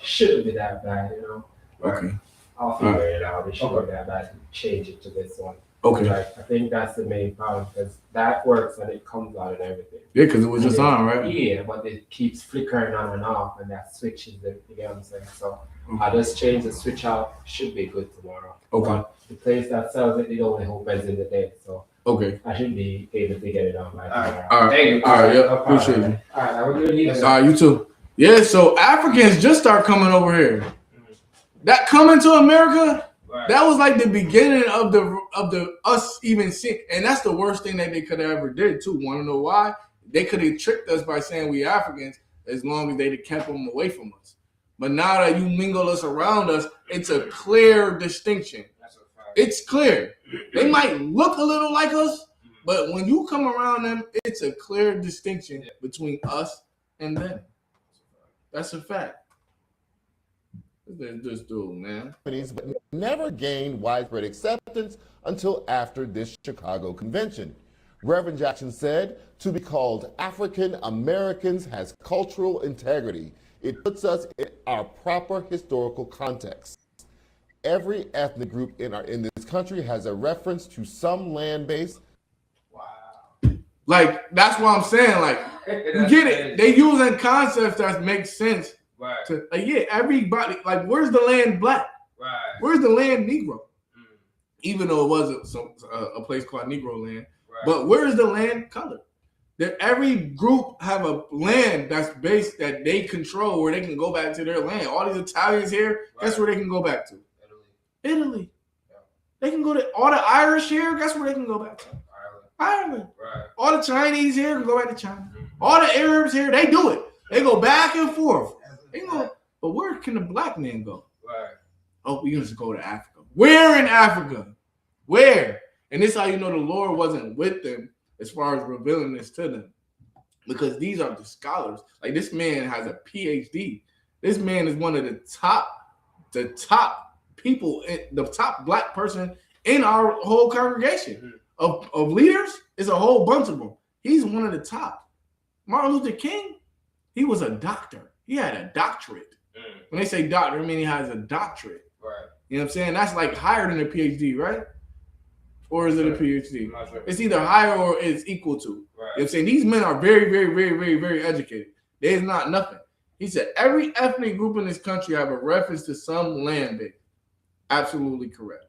shouldn't be that bad, you know. Okay. I'll figure it out. It shouldn't be that bad to change it to this one. Okay. Like, I think that's the main problem because that works and it comes out and everything. Yeah, because it was just on, right? Yeah, but it keeps flickering on and off, and that switches it. You get what I'm saying? So I just change the switch out. Should be good tomorrow. Okay. But the place that sells it, it only opens in the day, so Okay. I should be able to get it on by tomorrow. All right. Thank you. All right. No Yeah. problem. Appreciate you. All right, I will do it. All right. You too. Yeah. So Africans just start coming over here. That coming to America. Right. That was like the beginning of the us even seeing, and that's the worst thing that they could have ever did too. Want to know why? They could have tricked us by saying we Africans as long as they'd have kept them away from us. But now that you mingle us around us, it's a clear distinction. That's a fact. It's clear. They might look a little like us, but when you come around them, it's a clear distinction between us and them. That's a fact. This dude, man. But never gained widespread acceptance until after this Chicago convention. Reverend Jackson said, to be called African Americans has cultural integrity. It puts us in our proper historical context. Every ethnic group in this country has a reference to some land base. Wow. Like, that's what I'm saying. Like, you get it. They using concepts that make sense. Right. To, like, yeah, everybody, like, where's the land black? Right. Where's the land Negro? Even though it was a place called Negro land. Right. But where's the land colored? That every group have a land that's based that they control where they can go back to their land. All these Italians here, guess where they can go back to? Italy. Yeah. They can go to all the Irish here, guess where they can go back to? Ireland. Right. All the Chinese here can go back to China. All the Arabs here, they do it. They go back and forth. They go, but where can the black man go? Right. Oh, we used to go to Africa. Where in Africa? Where? And this is how you know the Lord wasn't with them as far as revealing this to them. Because these are the scholars. Like, this man has a PhD. This man is one of the top people, the top black person in our whole congregation of leaders. It's a whole bunch of them. He's one of the top. Martin Luther King, he was a doctor. He had a doctorate. When they say doctor, I mean he has a doctorate. Right. You know what I'm saying? That's like higher than a PhD, right? Or is it a PhD? I'm not sure. It's either higher or it's equal to. Right. You know what I'm saying? These men are very, very, very, very, very educated. There's not nothing. He said every ethnic group in this country have a reference to some land base. Absolutely correct.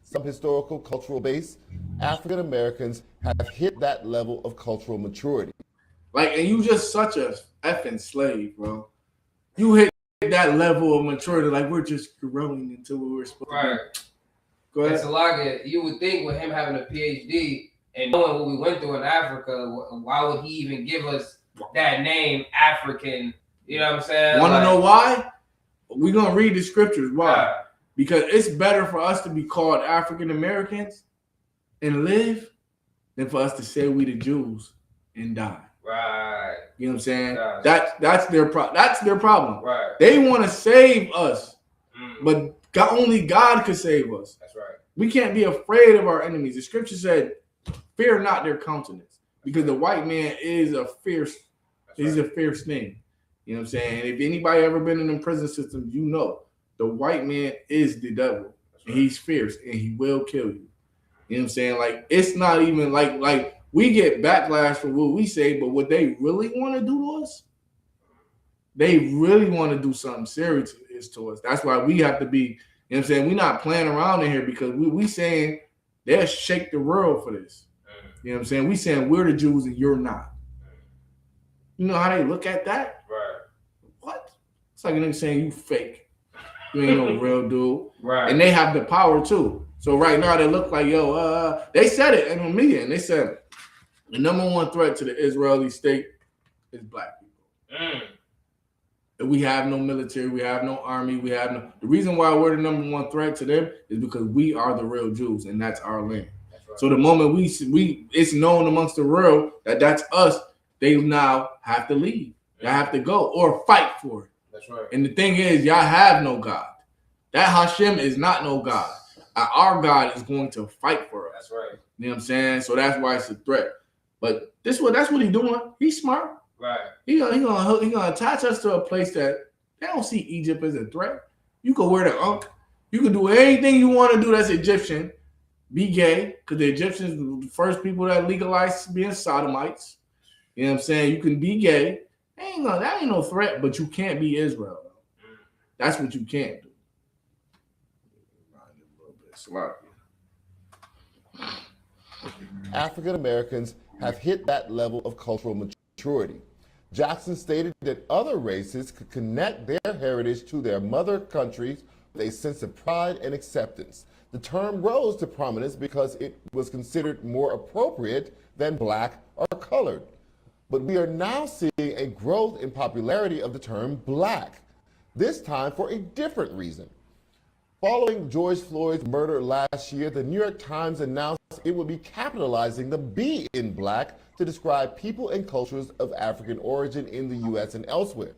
Some historical cultural base, African Americans have hit that level of cultural maturity. Like, and you just such a effing slave, bro. You hit that level of maturity, like we're just growing into what we're supposed to Right. be. Go ahead. It's a lot. You would think with him having a PhD and knowing what we went through in Africa, why would he even give us that name, African? You know what I'm saying? Want to know why? We're going to read the scriptures. Why? Right. Because it's better for us to be called African Americans and live than for us to say we the Jews and die. Right. You know what I'm saying? Gotcha. That's their problem. Right. They want to save us, but only God could save us. That's right. We can't be afraid of our enemies. The scripture said, "Fear not their countenance," because the white man is a fierce. He's a fierce thing. You know what I'm saying? If anybody ever been in the prison system, you know the white man is the devil, and he's fierce, and he will kill you. You know what I'm saying? Like, it's not even like we get backlash for what we say, but what they really want to do to us, they really want to do something serious to us. That's why we have to be, you know what I'm saying? We're not playing around in here because we saying they'll shake the world for this. You know what I'm saying? We saying we're the Jews and you're not. You know how they look at that? Right. What? It's like a nigga saying you fake. You ain't no real dude. Right. And they have the power too. So right now they look like, they said it in the media, and they said the number one threat to the Israeli state is black people. And we have no military, we have no army, the reason why we're the number one threat to them is because we are the real Jews, and that's our land. That's right. So the moment we it's known amongst the world that that's us, they now have to leave. They have to go or fight for it. That's right. And the thing is, y'all have no God. That Hashem is not no God. Our God is going to fight for us. That's right. You know what I'm saying? So that's why it's a threat. But that's what he's doing. He's smart. Right. He gonna attach us to a place that they don't see Egypt as a threat. You can wear the Ankh. You can do anything you want to do that's Egyptian, be gay, because the Egyptians were the first people that legalized being sodomites. You know what I'm saying? You can be gay. That ain't no threat, but you can't be Israel. That's what you can't do. African Americans have hit that level of cultural maturity. Jackson stated that other races could connect their heritage to their mother countries with a sense of pride and acceptance. The term rose to prominence because it was considered more appropriate than black or colored. But we are now seeing a growth in popularity of the term black, this time for a different reason. Following George Floyd's murder last year, the New York Times announced it would be capitalizing the B in black to describe people and cultures of African origin in the U.S. and elsewhere.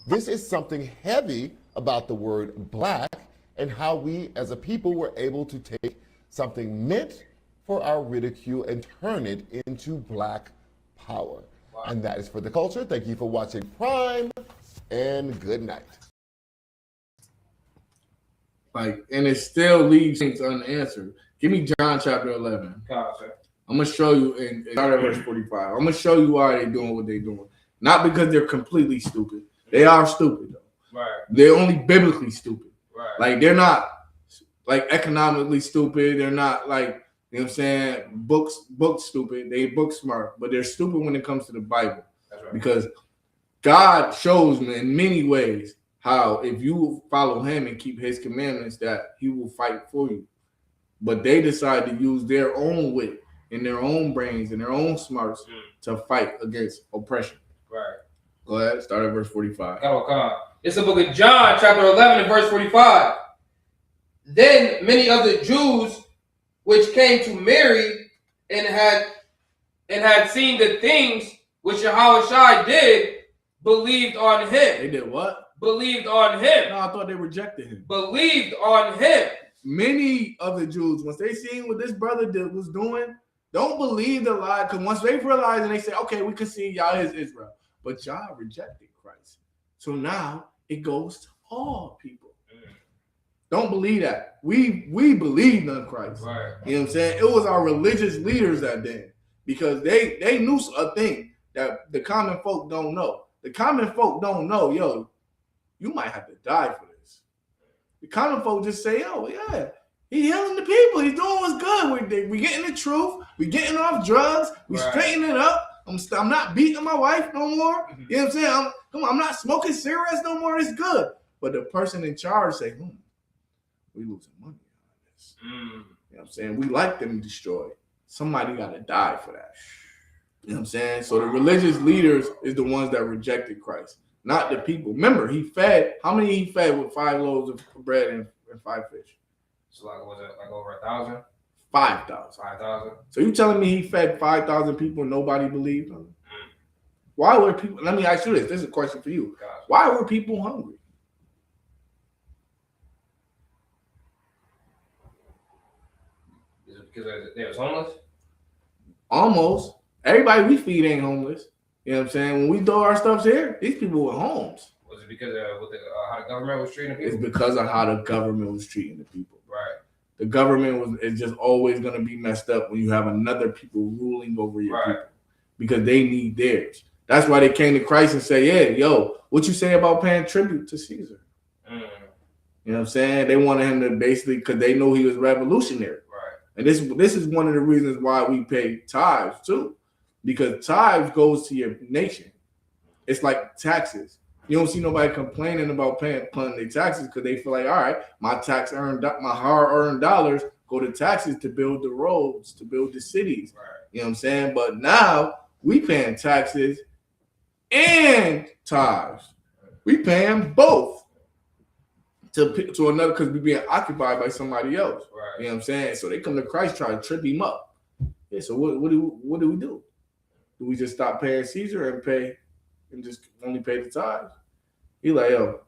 This is something heavy about the word black and how we as a people were able to take something meant for our ridicule and turn it into black power. Wow. And that is for the culture. Thank you for watching Prime, and good night. And it still leaves things unanswered. Give me John chapter 11. Gotcha. I'm going to show you, and start at verse 45. I'm going to show you why they're doing what they're doing. Not because they're completely stupid. They are stupid, though. Right. They're only biblically stupid. Right. Like, they're not, like, economically stupid. They're not, like, you know what I'm saying, book stupid. They book smart. But they're stupid when it comes to the Bible. That's right. Because God shows me in many ways how if you follow him and keep his commandments, that he will fight for you. But they decide to use their own wit and their own brains and their own smarts to fight against oppression. Right. Go ahead, start at verse 45. It's the book of John, chapter 11, and verse 45. Then many of the Jews which came to Mary and had seen the things which Yahushua did, believed on him. They did what? Believed on him. No, I thought they rejected him. Believed on him. Many of the Jews, once they seen what this brother was doing, don't believe the lie. Because once they realize and they say, okay, we can see y'all is Israel. But y'all rejected Christ. So now it goes to all people. Don't believe that. We believed in Christ. Right. You know what I'm saying? It was our religious leaders that did. Because they knew a thing that the common folk don't know. The common folk don't know, yo, you might have to die for this. The common folk just say, oh, yeah, he's healing the people. He's doing what's good. We getting the truth. We getting off drugs. We straightening it up. I'm not beating my wife no more. You know what I'm saying? I'm not smoking cigarettes no more. It's good. But the person in charge say, we losing money on this. You know what I'm saying? We like them destroyed. Somebody got to die for that. You know what I'm saying? So the religious leaders is the ones that rejected Christ, not the people. Remember, how many he fed with 5 loaves of bread and 5 fish? So was it like over 1,000? 5,000. 5,000. So you telling me he fed 5,000 people and nobody believed him? Why were people, let me ask you this. This is a question for you. Gotcha. Why were people hungry? Is it because they was homeless? Almost. Everybody we feed ain't homeless. You know what I'm saying? When we throw our stuff here, these people were homes. Was it because of how the government was treating people? It's because of how the government was treating the people. Right. The government is just always going to be messed up when you have another people ruling over your people because they need theirs. That's why they came to Christ and say, yeah, yo, what you say about paying tribute to Caesar? You know what I'm saying? They wanted him to basically, because they know he was revolutionary. Right. And this is one of the reasons why we pay tithes too. Because tithes goes to your nation. It's like taxes. You don't see nobody complaining about paying their taxes because they feel like, all right, my hard-earned dollars go to taxes to build the roads, to build the cities. Right. You know what I'm saying? But now we paying taxes and tithes. We paying both to another because we being occupied by somebody else. Right. You know what I'm saying? So they come to Christ trying to trip him up. Yeah. So what do we do? Do we just stop paying Caesar and just only pay the tithes? He like, yo,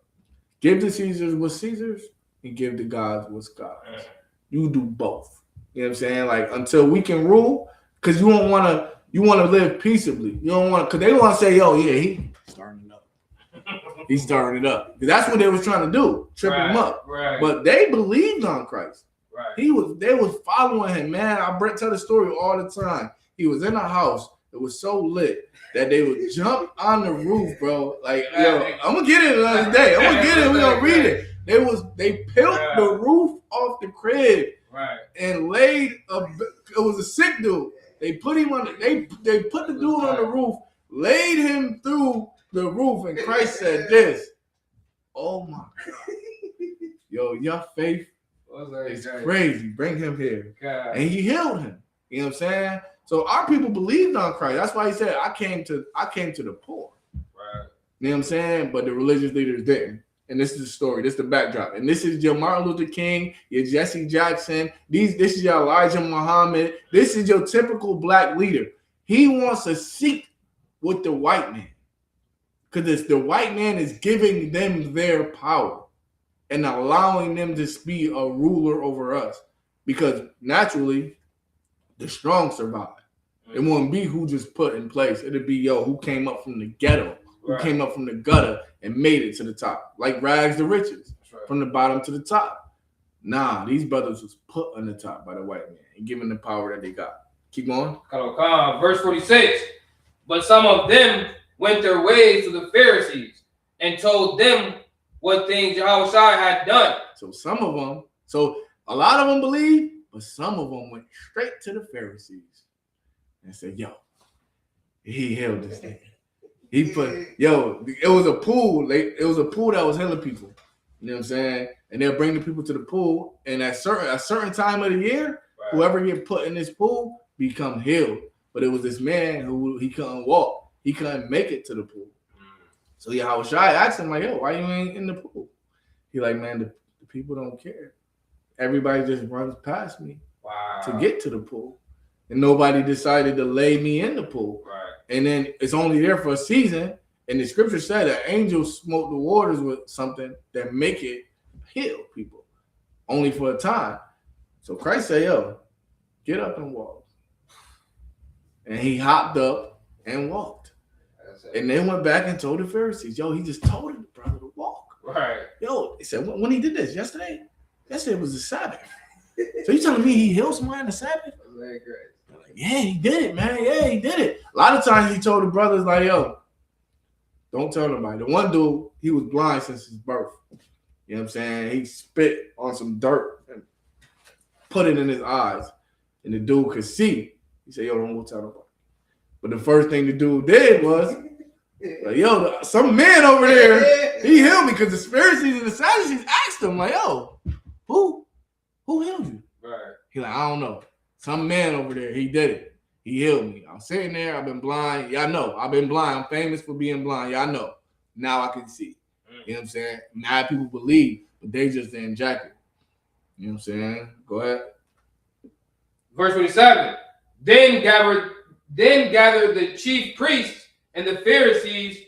give to Caesar's what's Caesar's and give to God's what's God's. You do both. You know what I'm saying? Like until we can rule, because you want to live peaceably. You don't want to, because they want to say, yo, yeah, he's starting it up. He's starting it up. Because that's what they was trying to do, trip him up. Right. But they believed on Christ. Right. They was following him, man. I tell the story all the time. He was in a house. It was so lit that they would jump on the roof, bro. Like, yo, I'm gonna get it another day. I'm gonna get it. We gonna read it. They peeled the roof off the crib, right, and laid it was a sick dude. They put him on. They put the dude on the roof, laid him through the roof, and Christ said this. Oh my God, yo, your faith is crazy. Bring him here, God. and he healed him. You know what I'm saying? So our people believed on Christ. That's why he said, I came to the poor. Right. You know what I'm saying? But the religious leaders didn't. And this is the story. This is the backdrop. And this is your Martin Luther King, your Jesse Jackson. This is your Elijah Muhammad. This is your typical black leader. He wants to seek with the white man. Because the white man is giving them their power and allowing them to be a ruler over us. Because naturally, the strong survive. It won't be who just put in place. It'll be who came up from the ghetto, who came up from the gutter and made it to the top, like rags to riches, from the bottom to the top. Nah, these brothers was put on the top by the white man and given the power that they got. Keep going. Verse 46. But some of them went their ways to the Pharisees and told them what things Yahushua had done. So a lot of them believed, but some of them went straight to the Pharisees and said, yo, he healed this thing. He put, it was a pool. It was a pool that was healing people. You know what I'm saying? And they'll bring the people to the pool. And at a certain time of the year, whoever get put in this pool become healed. But it was this man who he couldn't walk. He couldn't make it to the pool. So Yahushua asked him, like, yo, why you ain't in the pool? He like, man, the people don't care. Everybody just runs past me to get to the pool. And nobody decided to lay me in the pool. Right. And then it's only there for a season. And the scripture said that angels smoke the waters with something that make it heal people. Only for a time. So Christ said, yo, get up and walk. And he hopped up and walked. And they went back and told the Pharisees, yo, he just told the brother to walk. Right. Yo, he said, when he did this? Yesterday? Yesterday was the Sabbath. So you telling me he healed somebody on the Sabbath? Very great. Like, yeah, he did it, man. Yeah, he did it. A lot of times he told the brothers, like, yo, don't tell nobody. The one dude, he was blind since his birth. You know what I'm saying? He spit on some dirt and put it in his eyes. And the dude could see. He said, yo, don't go tell nobody. But the first thing the dude did was, like, yo, some man over there, he healed me, because the Pharisees and the Sadducees asked him, like, yo, who healed you? Right. He like, I don't know. Some man over there, he did it. He healed me. I'm sitting there, I've been blind. Y'all know, I've been blind. I'm famous for being blind. Y'all know. Now I can see. You know what I'm saying? Now people believe, but they just didn't jack it. You know what I'm saying? Go ahead. Verse 27. Then gathered the chief priests and the Pharisees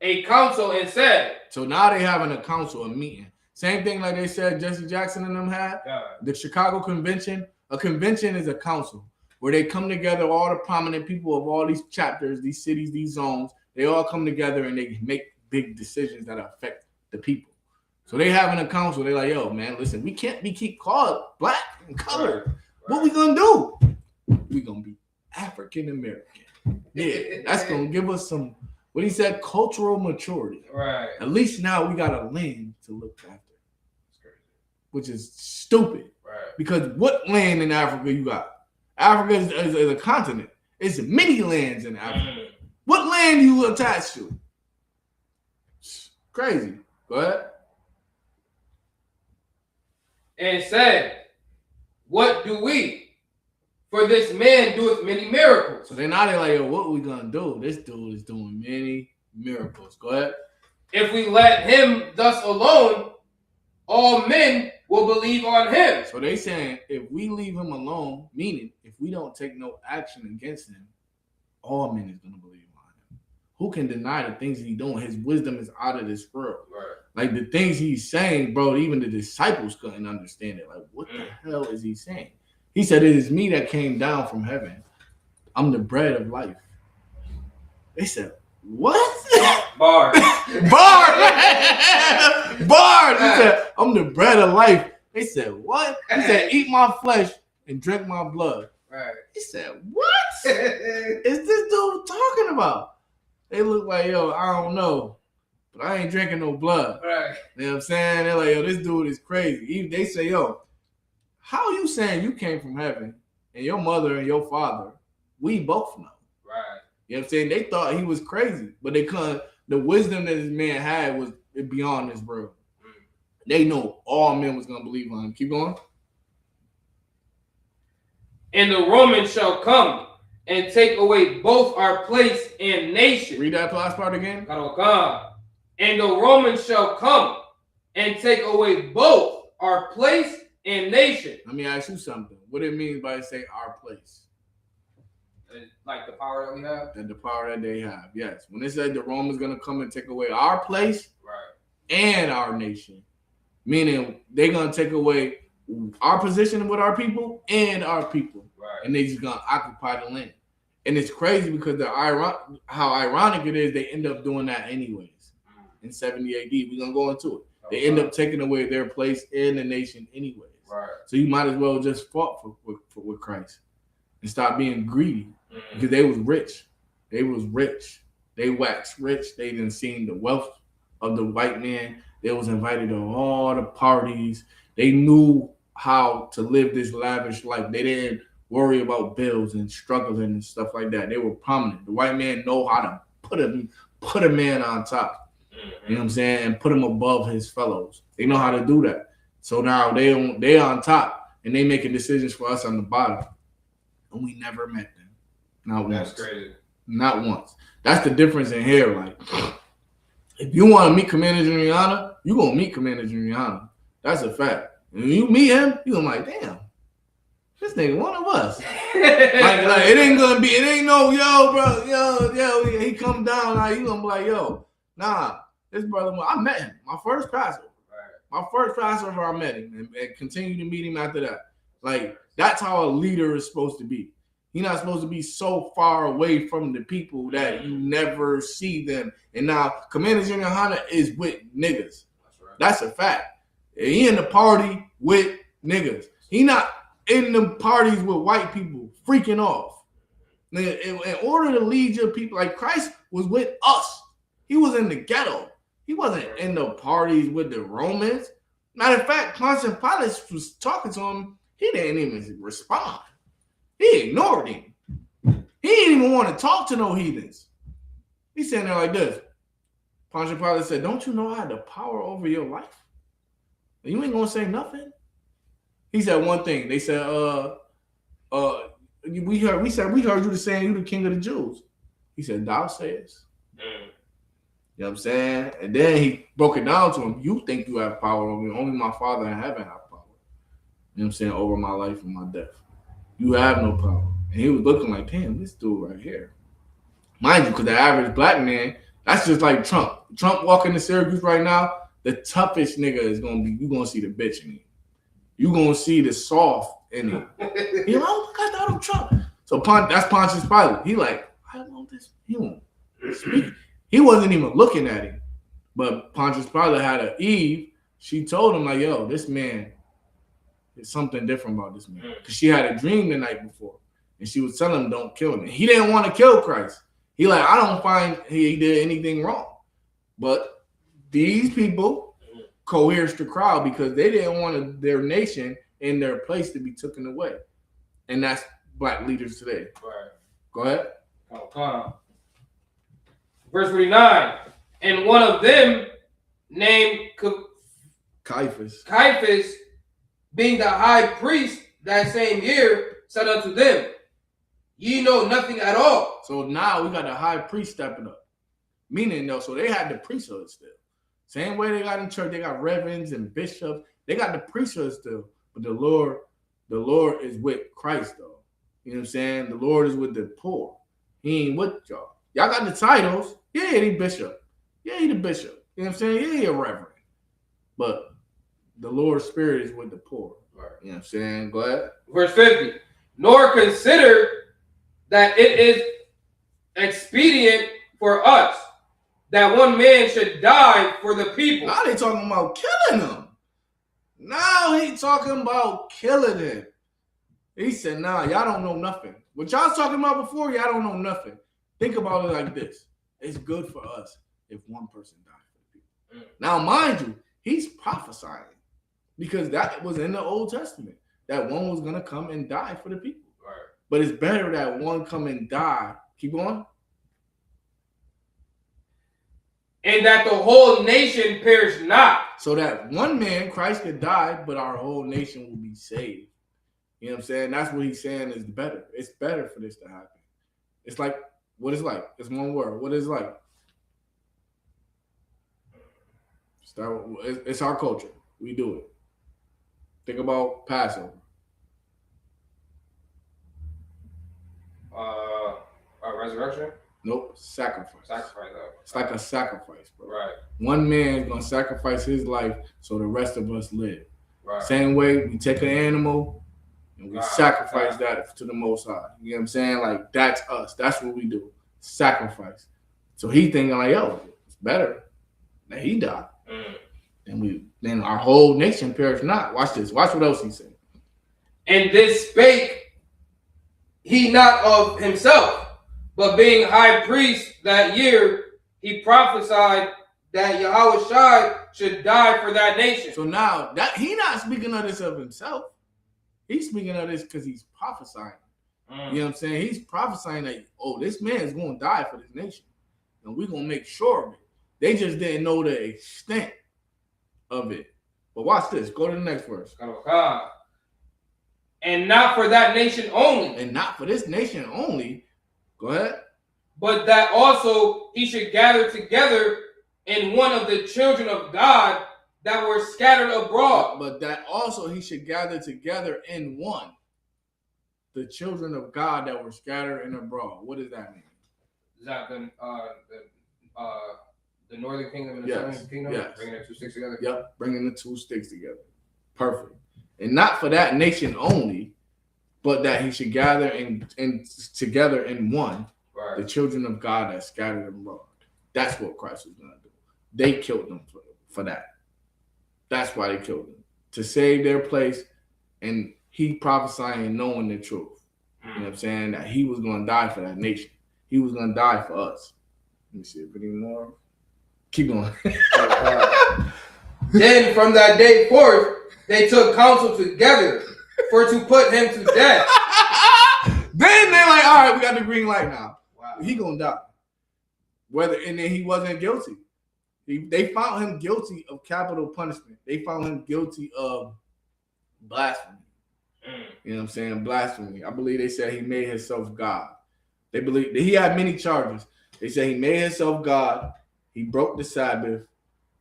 a council and said. So now they having a council, a meeting. Same thing like they said Jesse Jackson and them had. The Chicago Convention. A convention is a council where they come together, all the prominent people of all these chapters, these cities, these zones. They all come together and they make big decisions that affect the people. So they having a council. They're like, yo, man, listen, we can't keep called black and colored. Right. What we gonna do? We gonna be African American. Yeah, that's gonna give us some, what he said, cultural maturity. Right. At least now we got a land to look after, which is stupid. Right. Because what land in Africa you got? Africa is a continent. It's many lands in Africa. What land you attached to? Crazy. Go ahead. And said, what do we? For this man doeth many miracles. So they're like, yo, what we gonna do? This dude is doing many miracles. Go ahead. If we let him thus alone, all men will believe on him. So they saying if we leave him alone, meaning if we don't take no action against him, all men is gonna believe on him. Who can deny the things he's doing? His wisdom is out of this world. Right. Like the things he's saying, bro, even the disciples couldn't understand it. Like, what the hell is he saying? He said, it is me that came down from heaven. I'm the bread of life. They said, what? Bar. Bar. Bar. He said, I'm the bread of life. They said, what? He said, eat my flesh and drink my blood. Right. He said, what is this dude talking about? They look like, yo, I don't know, but I ain't drinking no blood. Right. You know what I'm saying? They're like, yo, this dude is crazy. They say, yo, how you saying you came from heaven and your mother and your father, we both know. Right. You know what I'm saying? They thought he was crazy, but they couldn't. The wisdom that this man had was beyond this world. They know all men was going to believe on him. Keep going. And the Romans shall come and take away both our place and nation. Read that last part again. And the Romans shall come and take away both our place and nation. Let me ask you something. What it means by say our place? Like the power that we have? And the power that they have, yes. When it said the Romans going to come and take away our place right, and our nation, meaning they're going to take away our position with our people and our people. Right. And they just going to occupy the land. And it's crazy because how ironic it is they end up doing that anyways. In 70 AD, we're going to go into it. They end up taking away their place in the nation anyways. Right. So you might as well just fought with Christ and stop being greedy because they was rich. They was rich. They waxed rich. They didn't see the wealth of the white man. They was invited to all the parties. They knew how to live this lavish life. They didn't worry about bills and struggling and stuff like that. They were prominent. The white man know how to put a man on top. You know what I'm saying? And put him above his fellows. They know how to do that. So now they on top and they making decisions for us on the bottom. And we never met them. Not once. That's crazy. Not once. That's the difference in here. Like, if you want to meet Commander Juliana, you gonna meet Commander Juliana. That's a fact. And when you meet him, you gonna be like, damn, this nigga one of us. like it ain't gonna be, it ain't no yo, bro, yo, he come down, like you gonna be like, yo, nah, this brother, I met him, my first Passover. My first Passover, I met him and continue to meet him after that. Like, that's how a leader is supposed to be. You're not supposed to be so far away from the people that you never see them. And now, Commander Junior Hunter is with niggas. That's a fact. He in the party with niggas. He not in the parties with white people freaking off. In order to lead your people, like Christ was with us. He was in the ghetto. He wasn't in the parties with the Romans. Matter of fact, Pontius Pilate was talking to him. He didn't even respond. He ignored him. He didn't even want to talk to no heathens. He's sitting there like this. Pontius Pilate said, don't you know I had the power over your life? You ain't gonna say nothing. He said one thing. They said, we heard you saying you the king of the Jews. He said, thou sayest. You know what I'm saying? And then he broke it down to him. You think you have power over me. Only my Father in heaven have power. You know what I'm saying? Over my life and my death. You have no power. And he was looking like, damn, this dude right here. Mind you, because the average black man, that's just like Trump. Trump walking to Syracuse right now, the toughest nigga is going to be, you're going to see the bitch in him. You're going to see the soft in him. You know, oh my God, Donald Trump. So that's Pontius Pilate. He like, I want this. He won't speak. He wasn't even looking at him. But Pontius Pilate had an Eve. She told him, like, yo, this man, there's something different about this man. Because she had a dream the night before. And she was telling him, don't kill him. And he didn't want to kill Christ. He like, I don't find he did anything wrong. But these people coerced the crowd because they didn't want their nation and their place to be taken away. And that's black leaders today. Right. Go ahead. Okay. Verse 49. And one of them named Caiaphas, being the high priest that same year, said unto them, ye know nothing at all. So now we got the high priest stepping up. Meaning, though, so they had the priesthood still. Same way they got in church, they got reverends and bishops. They got the priesthood still. But the Lord is with Christ, though. You know what I'm saying? The Lord is with the poor. He ain't with y'all. Y'all got the titles. Yeah, he bishop. Yeah, he the bishop. You know what I'm saying? Yeah, he a reverend. But the Lord's spirit is with the poor. Right. You know what I'm saying? Go ahead. Verse 50. Nor consider that it is expedient for us that one man should die for the people. Now they talking about killing them. Now he talking about killing him. He said, nah, y'all don't know nothing. What y'all was talking about before, y'all don't know nothing. Think about it like this. It's good for us if one person died for the people. Now, mind you, he's prophesying because that was in the Old Testament, that one was going to come and die for the people. Right. But it's better that one come and die. Keep going. And that the whole nation perish not. So that one man, Christ, could die, but our whole nation will be saved. You know what I'm saying? That's what he's saying is better. It's better for this to happen. It's like, what is like? It's one word. What is like? It's our culture. We do it. Think about Passover. Resurrection? Nope. Sacrifice. Sacrifice. It's like a sacrifice, bro. Right. One man's gonna sacrifice his life so the rest of us live. Right. Same way we take an animal and we sacrifice that to the Most High. You know what I'm saying? Like, that's us. That's what we do. Sacrifice. So he thinking like, yo, it's better that he died. Then our whole nation perish not. Watch this. Watch what else he said. And this spake he not of himself, but being high priest that year, he prophesied that Yahushua should die for that nation. So now that he not speaking of this of himself. He's speaking of this because he's prophesying. You know what I'm saying? He's prophesying that, oh, this man is going to die for this nation. And we're going to make sure of it. They just didn't know the extent of it. But watch this. Go to the next verse. And not for that nation only. And not for this nation only. Go ahead. But that also he should gather together in one of the children of God that were scattered abroad. But that also he should gather together in one. The children of God that were scattered and abroad. What does that mean? Is that the northern kingdom and the southern kingdom? Yes. Bringing the two sticks together? Yep, bringing the two sticks together. Perfect. And not for that nation only, but that he should gather in together in one, the children of God that scattered abroad. That's what Christ was going to do. They killed them for that. That's why they killed them. To save their place, and he prophesying knowing the truth. You know what I'm saying? That he was going to die for that nation. He was going to die for us. Let me see if any more. Keep going. Then from that day forth, they took counsel together for to put him to death. Then they're like, all right, we got the green light now. Wow. He going to die. And then he wasn't guilty. They found him guilty of capital punishment. They found him guilty of blasphemy. You know what I'm saying? Blasphemy. I believe they said he made himself God. They believe that he had many charges. They said he made himself God. He broke the Sabbath.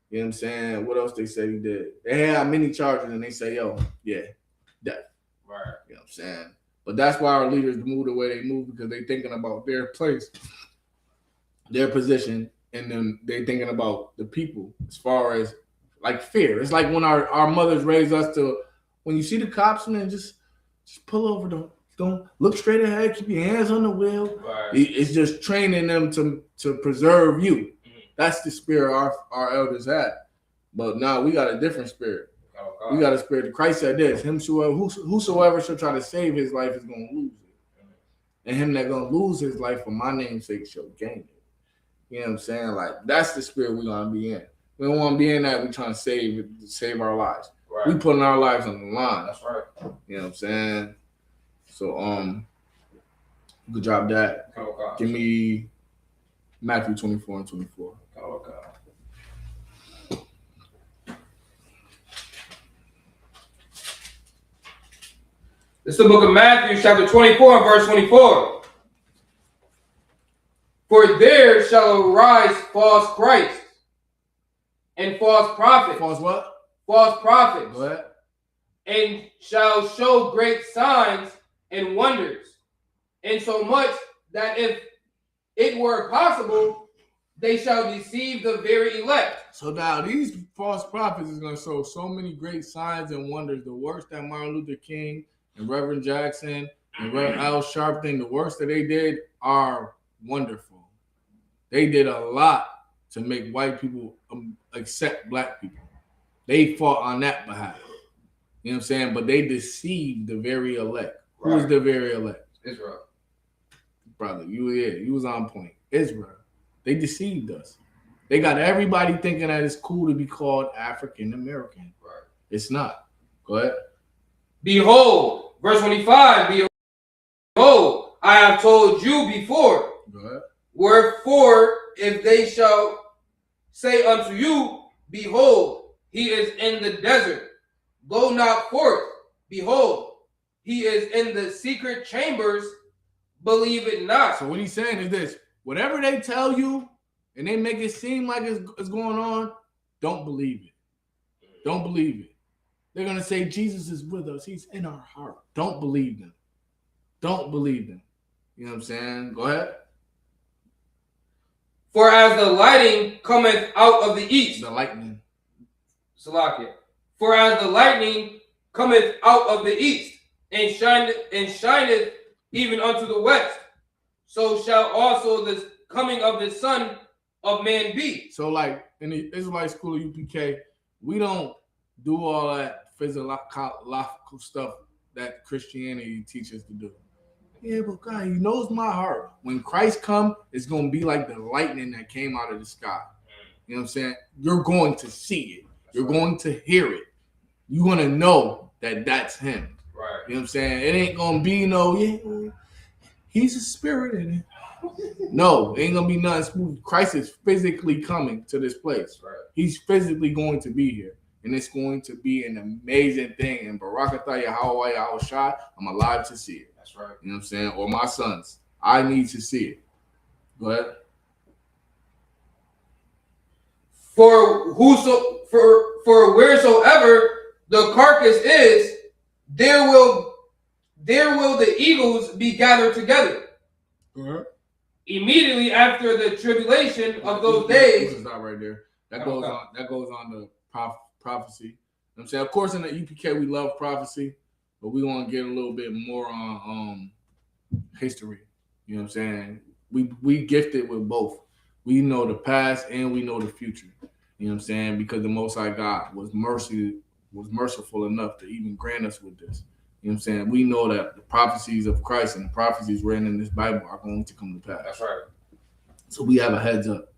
You know what I'm saying? What else they said he did? They had many charges and they say, yo, yeah, death. Right. You know what I'm saying? But that's why our leaders move the way they move, because they're thinking about their place, their position, and then they're thinking about the people as far as like fear. It's like when our mothers raised us to, when you see the cops, man, just pull over, don't look straight ahead, keep your hands on the wheel. Right. It's just training them to preserve you. That's the spirit our elders had. But now we got a different spirit. We got a spirit. Christ said this: whosoever shall try to save his life is going to lose it. And him that going to lose his life for my name's sake shall gain it. You know what I'm saying? Like, that's the spirit we're going to be in. We don't want to be in that. We're trying to save our lives. Right. We putting our lives on the line. That's right. You know what I'm saying? So, good job, Dad. Give me Matthew 24 and 24. Oh, God. This is the book of Matthew, chapter 24, verse 24. For there shall arise false Christs and false prophets. False what? False prophets. Go ahead. And shall show great signs and wonders, insomuch that if it were possible, they shall deceive the very elect. So now these false prophets is going to show so many great signs and wonders. The works that Martin Luther King and Reverend Jackson and Reverend Al Sharpton, the works that they did are wonderful. They did a lot to make white people accept black people. They fought on that behalf. You know what I'm saying? But they deceived the very elect. Who is the very elect? Israel. Brother, you was on point. Israel. They deceived us. They got everybody thinking that it's cool to be called African American. Right. It's not. Go ahead. Behold, verse 25, behold, I have told you before. Go ahead. Wherefore, if they shall say unto you, behold, he is in the desert, go not forth. Behold, he is in the secret chambers, believe it not. So what he's saying is this: whatever they tell you and they make it seem like it's going on, don't believe it. Don't believe it. They're gonna say Jesus is with us. He's in our heart. Don't believe them. Don't believe them. You know what I'm saying? Go ahead. For as the lighting cometh out of the east. The lightning. Salakia. For as the lightning cometh out of the east, and shineth even unto the west, so shall also the coming of the Son of Man be. So, like in the Israelite school of UPK, we don't do all that physiological stuff that Christianity teaches to do. Yeah, but God, He knows my heart. When Christ comes, it's gonna be like the lightning that came out of the sky. You know what I'm saying? You're going to see it. You're going to hear it. You're gonna know that that's Him. Right. You know what I'm saying? It ain't gonna be no, He's a spirit in it. No, it ain't gonna be nothing smooth. Christ is physically coming to this place. Right. He's physically going to be here. And it's going to be an amazing thing. And Barakatah Yahweh Yahushua, I'm alive to see it. That's right. You know what I'm saying? Or my sons. I need to see it. Go ahead. For wheresoever the carcass is, there will the eagles be gathered together. Go ahead. Immediately after the tribulation of those days. This is not right there. That goes on the prophecy. You know what I'm saying? Of course, in the UPK, we love prophecy, but we want to get a little bit more on history. You know what I'm saying? We gifted with both. We know the past and we know the future. You know what I'm saying? Because the Most High God was merciful enough to even grant us with this. You know what I'm saying? We know that the prophecies of Christ and the prophecies written in this Bible are going to come to pass. That's right. So we have a heads up.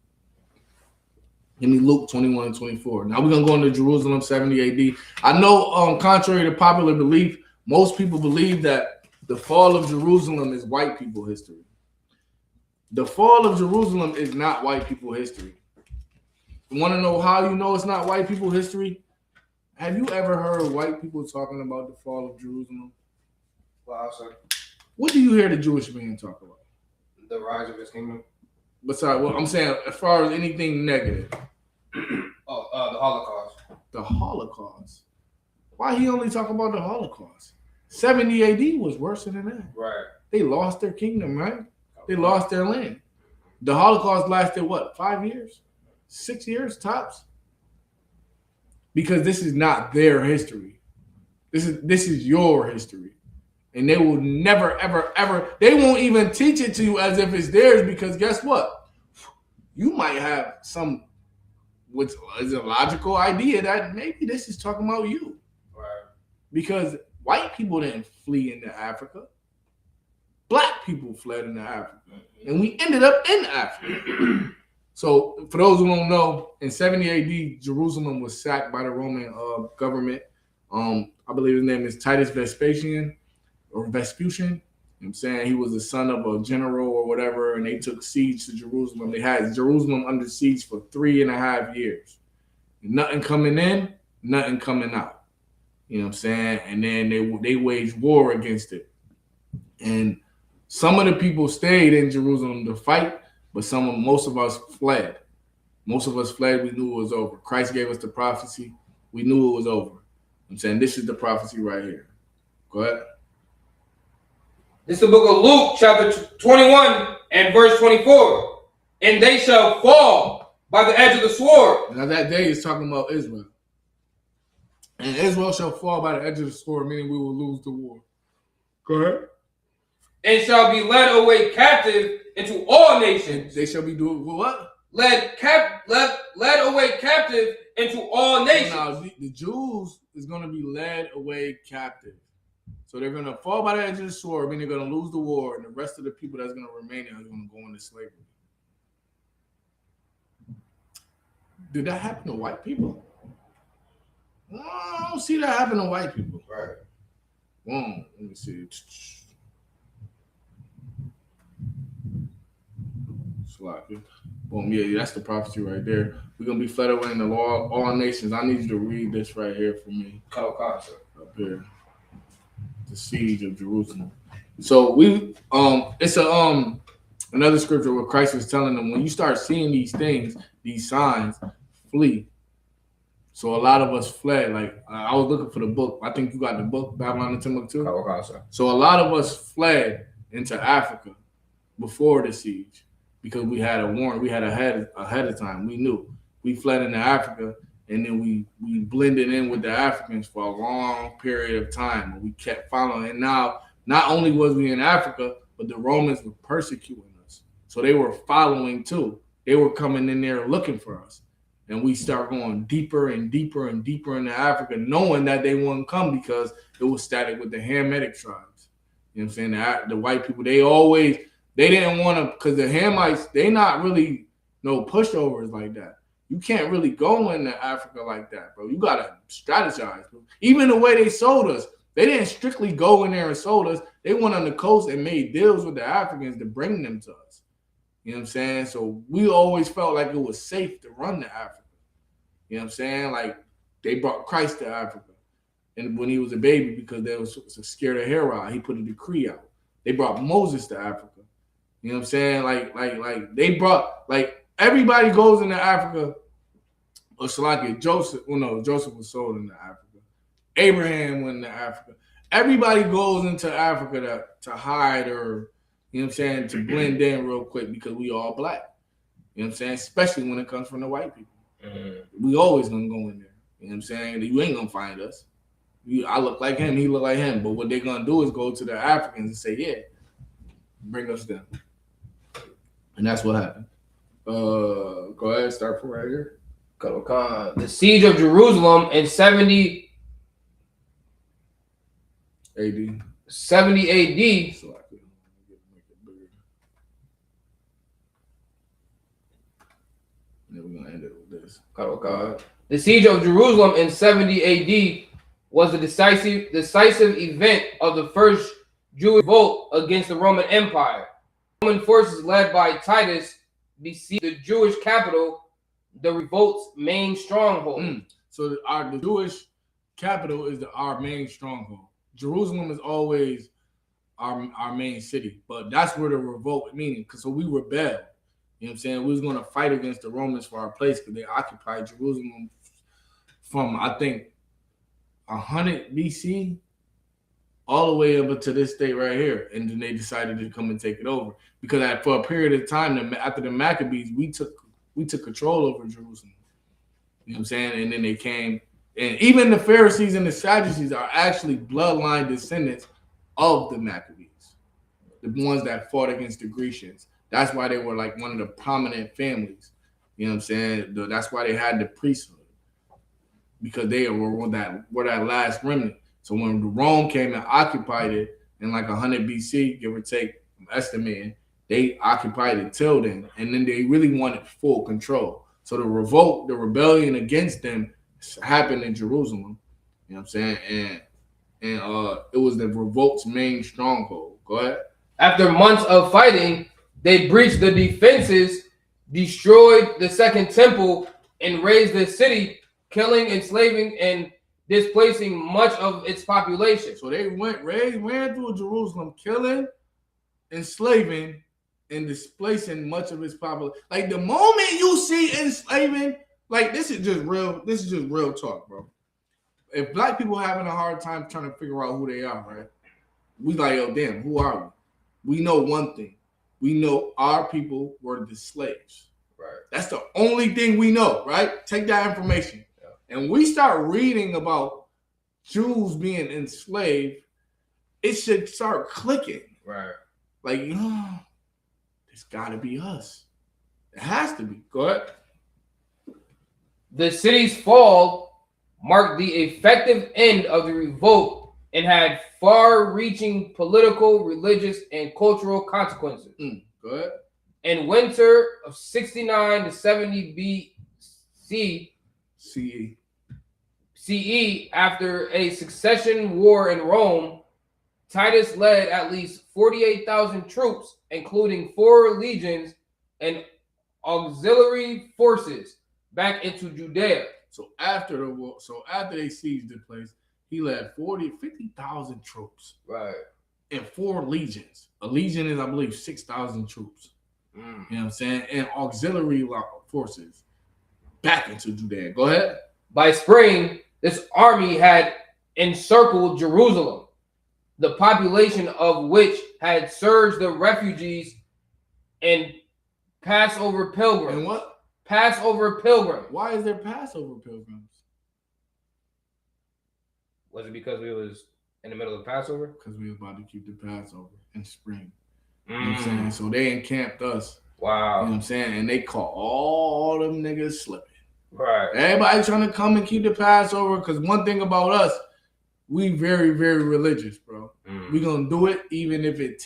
Give me Luke 21 and 24. Now we're going to go into Jerusalem 70 AD. I know, contrary to popular belief, most people believe that the fall of Jerusalem is white people history. The fall of Jerusalem is not white people history. You want to know how you know it's not white people history? Have you ever heard white people talking about the fall of Jerusalem? Wow, sir. What do you hear the Jewish man talk about? The rise of his kingdom. Besides, well, I'm saying as far as anything negative. The Holocaust. The Holocaust. Why he only talk about the Holocaust? 70 AD was worse than that. Right. They lost their kingdom, right? They lost their land. The Holocaust lasted what? 5 years? 6 years tops? Because this is not their history. This is your history. And they will never, ever, ever, they won't even teach it to you as if it's theirs, because guess what? You might have some, which is a logical idea that maybe this is talking about you. Right. Because white people didn't flee into Africa. Black people fled into Africa. And we ended up in Africa. So for those who don't know, in 70 AD, Jerusalem was sacked by the Roman government. I believe his name is Titus Vespasian. You know what I'm saying? He was the son of a general or whatever, and they took siege to Jerusalem. They had Jerusalem under siege for 3.5 years. Nothing coming in, nothing coming out. You know what I'm saying? And then they waged war against it. And some of the people stayed in Jerusalem to fight, but most of us fled. Most of us fled. We knew it was over. Christ gave us the prophecy. We knew it was over. I'm saying this is the prophecy right here. Go ahead. This is the book of Luke, chapter 21 and verse 24. And they shall fall by the edge of the sword. Now that day is talking about Israel. And Israel shall fall by the edge of the sword, meaning we will lose the war. Go ahead. And shall be led away captive into all nations. And they shall be doing what? Led away captive into all nations. Now the is going to be led away captive. So they're going to fall by the edge of the sword, I mean, they're going to lose the war, and the rest of the people that's going to remain there are going to go into slavery. Did that happen to white people? I don't see that happen to white people. Right. Let me see. Sloppy. Boom, yeah, that's the prophecy right there. We're going to be fled away in the law of all nations. I need you to read this right here for me. Up here. The siege of Jerusalem. So it's another scripture where Christ was telling them, when you start seeing these things, these signs, flee. So a lot of us fled. Like I was looking for the book. I think you got the book, Babylon and Timbuktu. So a lot of us fled into Africa before the siege because we had a warrant. We had ahead of time. We knew. We fled into Africa, and then we blended in with the Africans for a long period of time. And we kept following. And now, not only was we in Africa, but the Romans were persecuting us. So they were following too. They were coming in there looking for us. And we start going deeper and deeper and deeper into Africa, knowing that they wouldn't come because it was static with the Hamitic tribes. You know what I'm saying? The white people, they didn't want to, because the Hamites, they not really no pushovers like that. You can't really go into Africa like that, bro. You got to strategize. Bro. Even the way they sold us, they didn't strictly go in there and sold us. They went on the coast and made deals with the Africans to bring them to us. You know what I'm saying? So we always felt like it was safe to run to Africa. You know what I'm saying? Like they brought Christ to Africa. And when he was a baby, because they was scared of Herod, he put a decree out. They brought Moses to Africa. You know what I'm saying? Like they brought, like everybody goes into Africa. Or Shalaki, Joseph was sold into Africa. Abraham went into Africa. Everybody goes into Africa to hide or, you know what I'm saying, to blend in real quick because we all black. You know what I'm saying? Especially when it comes from the white people. Mm-hmm. We always gonna go in there. You know what I'm saying? You ain't gonna find us. I look like him, he look like him. But what they're gonna do is go to the Africans and say, yeah, bring us down. And that's what happened. Go ahead, start from right here. The siege of Jerusalem in 70 AD. 70 AD. So I could make it bigger. And then we're gonna end it with this. The siege of Jerusalem in 70 AD was the decisive event of the first Jewish revolt against the Roman Empire. Roman forces led by Titus besieged the Jewish capital, the revolt's main stronghold. So the Jewish capital is our main stronghold. Jerusalem is always our main city, but that's where the revolt meaning. Because so we rebelled. You know what I'm saying? We was going to fight against the Romans for our place because they occupied Jerusalem from, I think, 100 BC all the way up to this day right here. And then they decided to come and take it over. Because for a period of time, after the Maccabees, we took control over Jerusalem. You know what I'm saying? And then they came, and even the Pharisees and the Sadducees are actually bloodline descendants of the Maccabees, the ones that fought against the Grecians. That's why they were like one of the prominent families. You know what I'm saying? That's why they had the priesthood, because they were that last remnant. So when Rome came and occupied it in like 100 BC, give or take, I'm estimating, they occupied it till then, and then they really wanted full control. So the rebellion against them happened in Jerusalem. You know what I'm saying? And it was the revolt's main stronghold. Go ahead. After months of fighting, they breached the defenses, destroyed the second temple, and razed the city, killing, enslaving, and displacing much of its population. So they ran through Jerusalem, killing, enslaving, and displacing much of its population. Like the moment you see enslaving, like this is just real talk, bro. If black people having a hard time trying to figure out who they are, right? We like, oh damn, who are we? We know one thing. We know our people were the slaves. Right. That's the only thing we know, right? Take that information. Yeah. And we start reading about Jews being enslaved, it should start clicking. Right. Like, it's gotta be us. It has to be. Go ahead. The city's fall marked the effective end of the revolt and had far-reaching political, religious, and cultural consequences. Go ahead. In winter of 69 to 70 BC CE, after a succession war in Rome, Titus led at least 48,000 troops, including 4 legions and auxiliary forces, back into Judea. So after the war, after they seized the place, he led 50,000 troops. Right. And 4 legions. A legion is, I believe, 6,000 troops. You know what I'm saying? And auxiliary forces back into Judea. Go ahead. By spring, this army had encircled Jerusalem, the population of which had surged the refugees and Passover pilgrims. And what? Passover pilgrims. Why is there Passover pilgrims? Was it because we was in the middle of Passover? Because we was about to keep the Passover in spring. You know what I'm saying? So they encamped us. Wow. You know what I'm saying? And they caught all them niggas slipping. Right. Everybody trying to come and keep the Passover, because one thing about us, we very, very religious, bro. We gonna do it even if it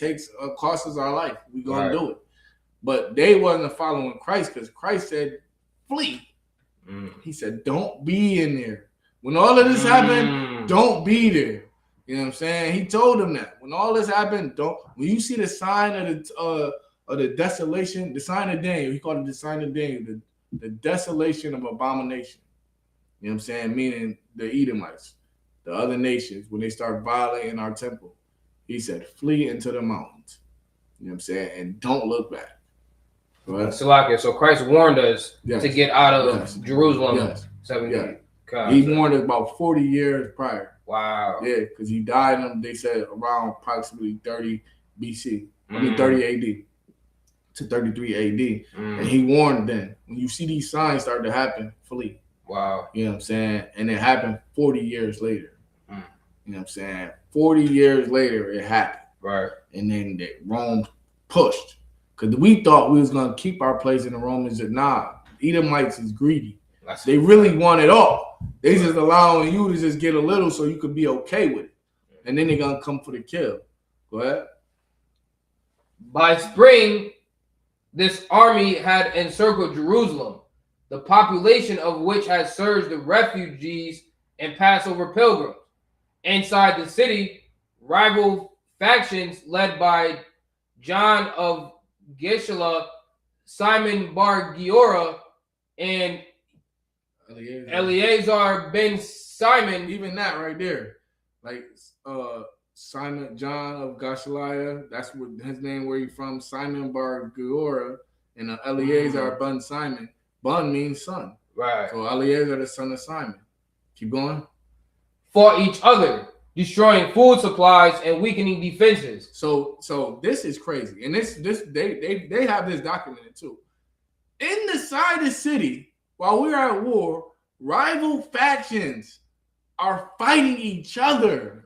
costs us our life. We gonna do it. But they wasn't following Christ, because Christ said, flee. He said, don't be in there. When all of this happened, don't be there. You know what I'm saying? He told them that. When all this happened, when you see the sign of the desolation, the sign of Daniel, he called it the sign of Daniel, the desolation of abomination. You know what I'm saying? Meaning the Edomites, the other nations, when they start violating our temple. He said, flee into the mountains. You know what I'm saying? And don't look back. Right? So Christ warned us to get out of Jerusalem. Yes. 70. He warned us about 40 years prior. Wow. Yeah, because he died, they said, around approximately 30 BC. I mean, 30 AD to 33 AD. And he warned then, when you see these signs start to happen, flee. Wow. You know what I'm saying? And it happened 40 years later. You know what I'm saying? 40 years later, it happened. Right. And then Rome pushed. Because we thought we was going to keep our place in the Romans. Nah, Edomites is greedy. They really want it all. They just allowing you to just get a little so you could be okay with it. And then they're going to come for the kill. Go ahead. By spring, this army had encircled Jerusalem, the population of which had surged the refugees and Passover pilgrims. Inside the city, rival factions led by John of Gischala, Simon Bar Giora, and Eleazar ben Simon. Even that right there. Like Simon John of Gashalaya, that's what his name, where he from, Simon Bar Giora, and Eleazar ben Simon. Bun means son. Right. So Eleazar, the son of Simon. Keep going. Fought each other, destroying food supplies and weakening defenses. So this is crazy. And they have this documented too. In the side of the city, while we're at war, rival factions are fighting each other.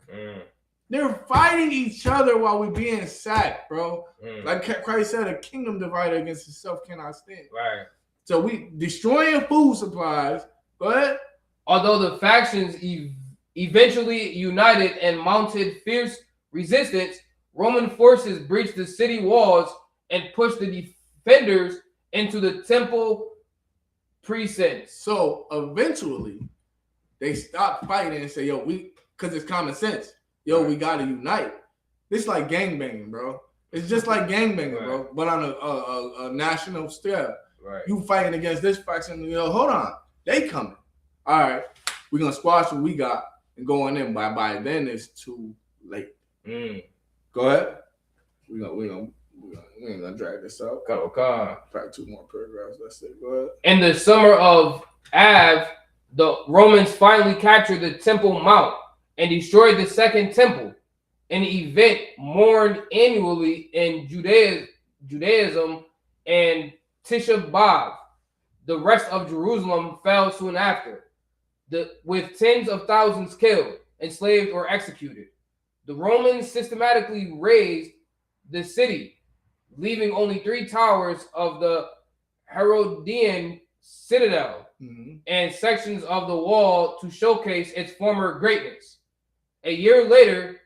They're fighting each other while we're being sacked, bro. Like Christ said, a kingdom divided against itself cannot stand. Right. So we destroying food supplies, but although the factions eventually united and mounted fierce resistance, Roman forces breached the city walls and pushed the defenders into the temple precincts. So eventually, they stopped fighting and say, "Yo, because it's common sense. Yo, we gotta unite." It's like gangbanging, bro. It's just like gangbanging, bro, but on a national scale. Right. You fighting against this faction, hold on, they coming. All right, we're gonna squash what we got and go on in. By then it's too late. Go ahead. We ain't gonna drag this out. Probably 2 more paragraphs. That's it. Go ahead. In the summer of Av, the Romans finally captured the Temple Mount and destroyed the Second Temple, an event mourned annually in Judaism and Tisha B'Av. The rest of Jerusalem fell soon after, with tens of thousands killed, enslaved, or executed. The Romans systematically razed the city, leaving only 3 towers of the Herodian citadel Mhm. and sections of the wall to showcase its former greatness. A year later,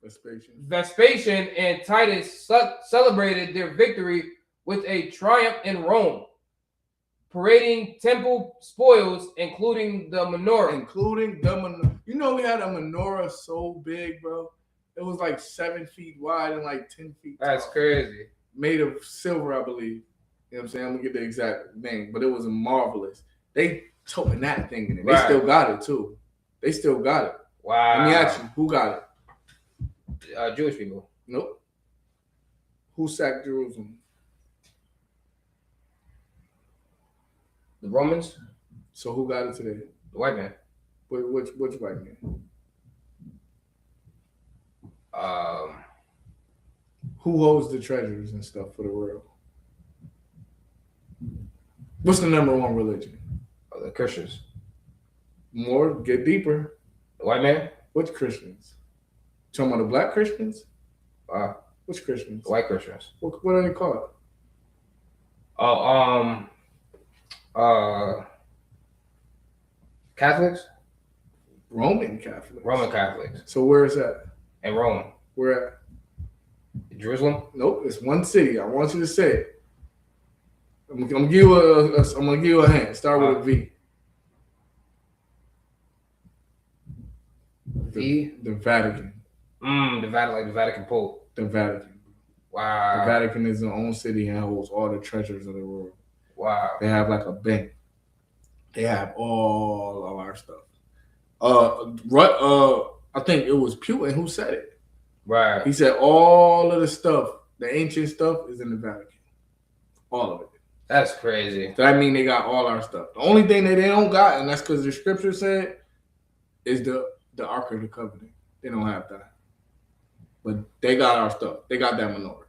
Vespasian and Titus celebrated their victory with a triumph in Rome, parading temple spoils, including the menorah. You know, we had a menorah so big, bro. It was like 7 feet wide and like 10 feet That's tall. crazy. Made of silver, I believe. You know what I'm saying? I'm gonna get the exact name, but it was marvelous. They toting that thing in it. They Right. still got it too. They still got it. Wow. Let me ask you, who got it? Jewish people. Nope. Who sacked Jerusalem? The Romans. So who got it today? The white man. Which white man? Who holds the treasures and stuff for the world? What's the number one religion? The Christians. More, get deeper. The white man. Which Christians? Talking about the black Christians? Which Christians? The white Christians. What are they called? Catholics. Roman Catholics. Roman Catholics. So where is that? In Rome. Where at? Jerusalem. Nope, it's one city. I want you to say it. I'm gonna give you a hint. Start with a V. V. The Vatican. The Vatican, like the Vatican Pope. The Vatican. Wow. The Vatican is their own city and holds all the treasures of the world. Wow. They have like a bank. They have all of our stuff. I think it was Putin who said it. Right. He said all of the stuff, the ancient stuff, is in the Vatican. All of it. That's crazy. So that means they got all our stuff. The only thing that they don't got, and that's because the scripture said, is the Ark of the Covenant. They don't have that. But they got our stuff. They got that menorah.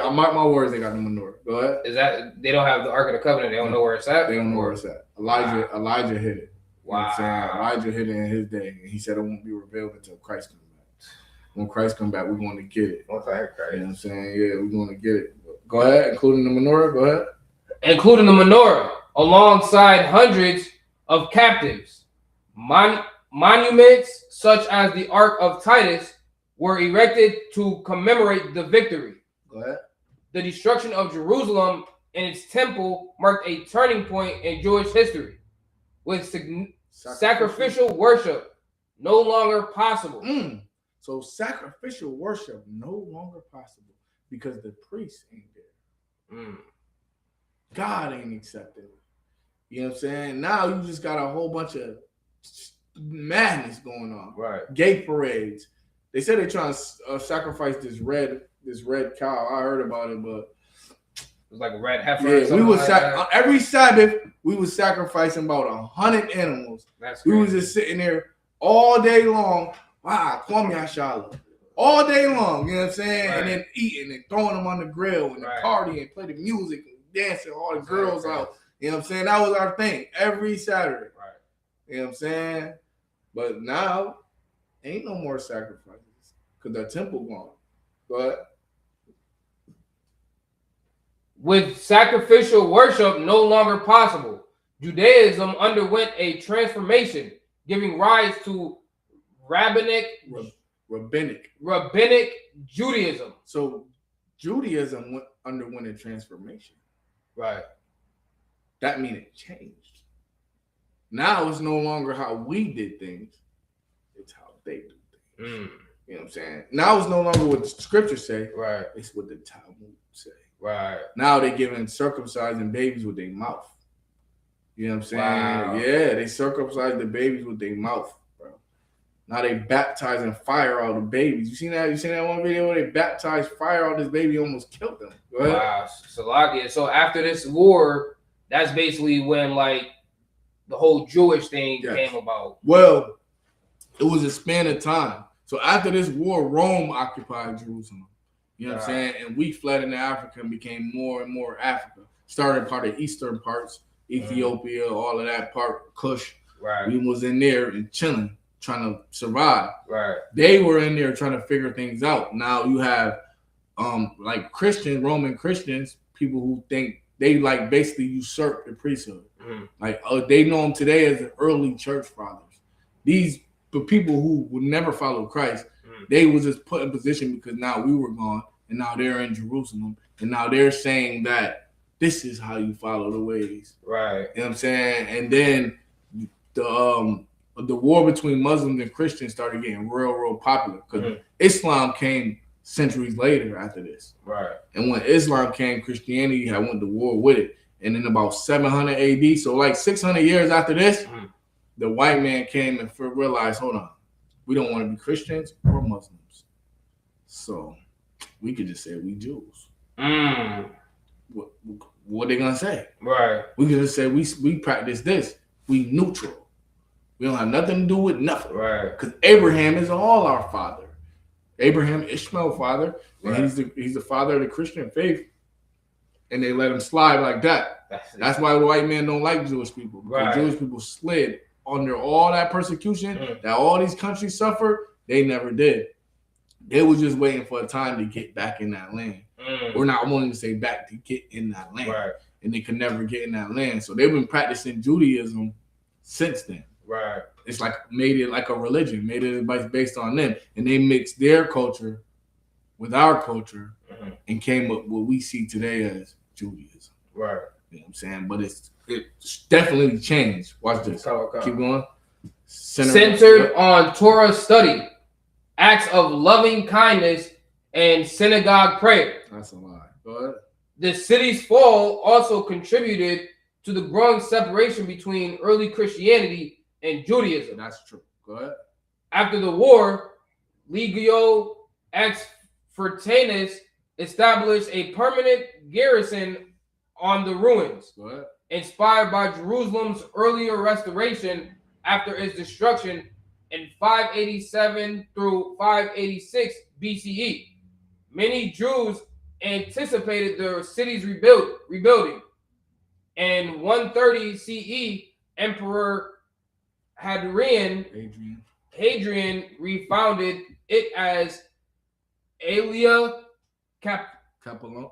I mark my words, they got the menorah. Go ahead. Is that they don't have the Ark of the Covenant? They don't know where it's at. They don't know where it's at. Elijah hit it. You know what I'm saying? Elijah hit it in his day, and he said it won't be revealed until Christ comes back. When Christ comes back, we're going to get it. Once I hear Christ. You know what I'm saying? Yeah, we're going to get it. Go ahead, including the menorah. Go ahead. Including the menorah, alongside hundreds of captives. Monuments such as the Ark of Titus were erected to commemorate the victory. Go ahead. The destruction of Jerusalem and its temple marked a turning point in Jewish history, with sacrificial worship no longer possible. So sacrificial worship no longer possible because the priest ain't there. God ain't accepting it. You know what I'm saying? Now you just got a whole bunch of madness going on. Right. Gay parades. They said they're trying to sacrifice this red cow. I heard about it, but it was like a red heifer. Yeah, we was every Sabbath we was sacrificing about 100 animals. That's we was just sitting there all day long. Wow, Kwame Ashala. All day long, you know what I'm saying? Right. And then eating and throwing them on the grill and partying, play the music and dancing all the girls out. You know what I'm saying? That was our thing every Saturday. Right. You know what I'm saying? But now, ain't no more sacrifices because the temple gone. But with sacrificial worship no longer possible, Judaism underwent a transformation, giving rise to rabbinic Judaism. So Judaism underwent a transformation. Right. That means it changed. Now it's no longer how we did things. It's how they do things. You know what I'm saying? Now it's no longer what the scripture say. Right. It's what the Talmud say. Right. Now they giving circumcising babies with their mouth. You know what I'm saying? Wow. Yeah, they circumcise the babies with their mouth, bro. Now they baptizing fire out of babies. You seen that? You seen that one video where they baptized fire out this baby, almost killed them? Go ahead. Wow. So after this war, that's basically when like the whole Jewish thing came about. Well, it was a span of time. So after this war, Rome occupied Jerusalem. You know what I'm saying? And we fled into Africa and became more and more Africa. Started part of eastern parts, Ethiopia, all of that part, Kush. Right. We was in there and chilling, trying to survive. Right. They were in there trying to figure things out. Now you have like Roman Christians, people who think they like basically usurped the priesthood. Mhm. Like they know them today as the early church fathers. These the people who would never follow Christ, they was just put in position because now we were gone and now they're in Jerusalem and now they're saying that this is how you follow the ways. Right. You know what I'm saying? And then the war between Muslims and Christians started getting real popular because Islam came centuries later after this. Right. And when Islam came, Christianity had went to war with it. And in about 700 AD, so like 600 years after this, the white man came and realized, hold on, we don't want to be Christians or Muslims. So we could just say we Jews. What they gonna say? Right. We can just say we practice this. We neutral. We don't have nothing to do with nothing. Right. Because Abraham is all our father. Abraham, Ishmael's father, and Right. he's the father of the Christian faith. And they let him slide like that. That's why the white man don't like Jewish people. Because Right. Jewish people slid under all that persecution that all these countries suffered. They never did. They were just waiting for a time to get back in that land. We're not wanting to say back to get in that land. Right. And they could never get in that land. So they've been practicing Judaism since then. Right. It's like made it like a religion, made it based on them. And they mixed their culture with our culture and came up what we see today as Judaism. Right. You know what I'm saying? But it's definitely changed. Watch this. Keep going. Centered on Torah study, acts of loving kindness, and synagogue prayer. That's a lie. Go ahead. The city's fall also contributed to the growing separation between early Christianity and Judaism. That's true. Go ahead. After the war, Legio ex Fraternis established a permanent garrison on the ruins, Go ahead. inspired by Jerusalem's earlier restoration after its destruction in 587 through 586 BCE. Many Jews anticipated the city's rebuilding. In 130 CE, Emperor Hadrian refounded it as Aelia Capitolina,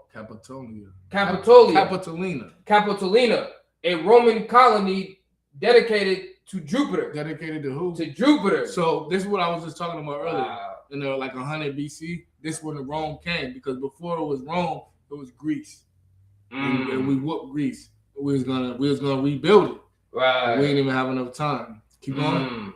a Roman colony dedicated to Jupiter. Dedicated to who? To Jupiter. So this is what I was just talking about earlier. You know, like 100 BC. This is when the Rome came because before it was Rome, it was Greece, and we whooped Greece. We was gonna rebuild it. Right. We didn't even have enough time. Keep going.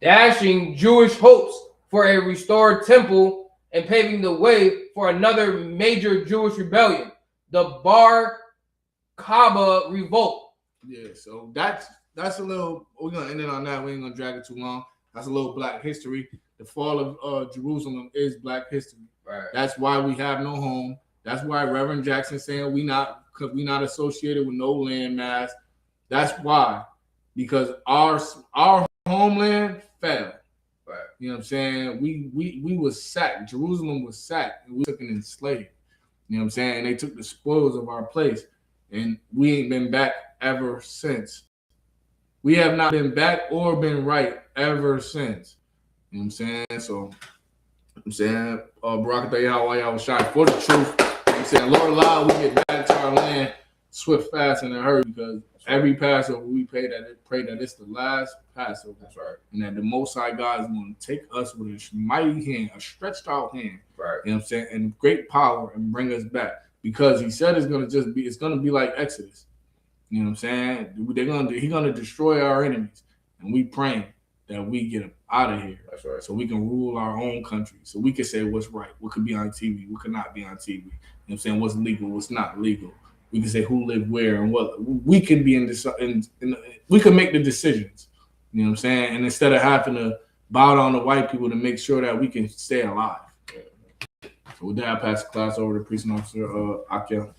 Dashing Jewish hopes for a restored temple and paving the way for another major Jewish rebellion, the Bar Kokhba revolt. Yeah, so that's a little. We're gonna end it on that. We ain't gonna drag it too long. That's a little Black history. The fall of Jerusalem is Black history. Right. That's why we have no home. That's why Reverend Jackson saying we not associated with no landmass. That's why, because our homeland fell. Right. You know what I'm saying? We was sacked. Jerusalem was sacked, and we took it enslaved. You know what I'm saying? And they took the spoils of our place, and we ain't been back ever since. We have not been back or been right ever since. You know what I'm saying? So, I'm saying, Barakatah Yahweh was shot for the truth. You know what I'm saying? Lord Allah, we get back to our land swift, fast, and in a hurry because every Passover we pray that it's the last Passover. That's right. And that the Most High God is going to take us with a mighty hand, a stretched out hand. Right. You know what I'm saying? And great power and bring us back because he said it's going to be like Exodus. You know what I'm saying? He's going to destroy our enemies. And we praying that we get out of here. That's right. So we can rule our own country. So we can say what's right, what could be on TV, what could not be on TV. You know what I'm saying? What's legal, what's not legal. We can say who lived where and what. We can be we can make the decisions. You know what I'm saying? And instead of having to bow down to white people to make sure that we can stay alive. So with that, I pass the class over to Precinct Officer Akia.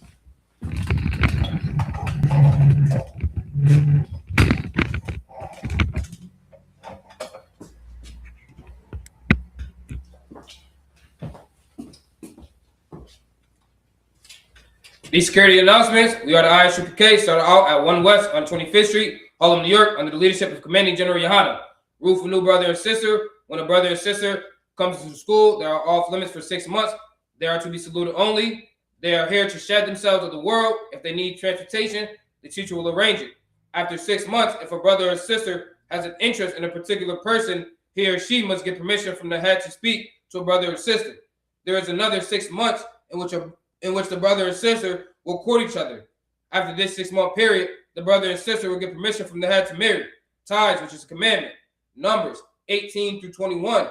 These security announcements. We are the ISUPK, started out at 1 West on 25th Street, Harlem, New York, under the leadership of Commanding General Yohana. Rule for new brother and sister. When a brother or sister comes to school, they are off limits for 6 months. They are to be saluted only. They are here to shed themselves of the world. If they need transportation, the teacher will arrange it. After 6 months, if a brother or sister has an interest in a particular person, he or she must get permission from the head to speak to a brother or sister. There is another 6 months in which the brother or sister will court each other. After this 6-month period, the brother and sister will get permission from the head to marry. Tithes, which is a commandment. Numbers 18 through 21.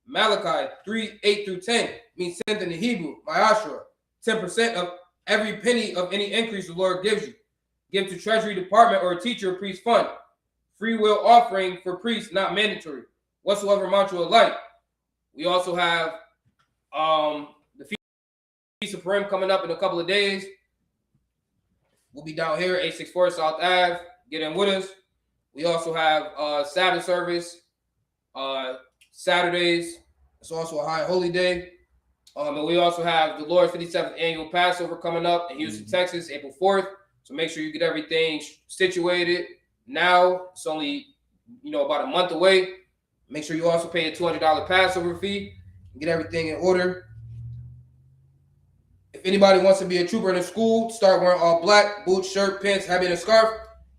Malachi 3:8 through 10 means 10th in the Hebrew, Ma'ashra. 10% of every penny of any increase the Lord gives you. Give to Treasury Department or a teacher or priest fund. Free will offering for priests, not mandatory. Whatsoever amount you would like. We also have the Feast of Purim coming up in a couple of days. We'll be down here, 864 South Ave. Get in with us. We also have Sabbath service Saturdays. It's also a high holy day. And we also have the Lord's 57th annual Passover coming up in Houston, Texas, April 4th. So make sure you get everything situated now. It's only, about a month away. Make sure you also pay a $200 Passover fee and get everything in order. If anybody wants to be a trooper in the school, start wearing all black, boots, shirt, pants, habit, and scarf.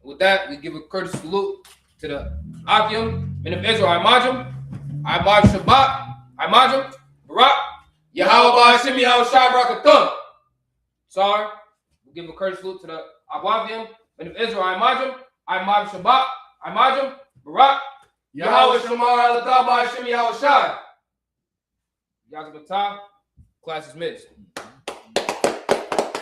With that, we give a courteous salute to the Akim, men of Israel, Imajim, Imaj Shabbat, Imajim, Barak, Yahweh Ba'ashim, Yahweh Shai Barakathun. Sorry, we give a courteous salute to the Abwavim, men of Israel, Imajim, Imaj Shabbat, Imajim, Barak, Yahweh Shamar Alatah Ba'ashim, Yahweh Shai. Yazim Batah, class is missed.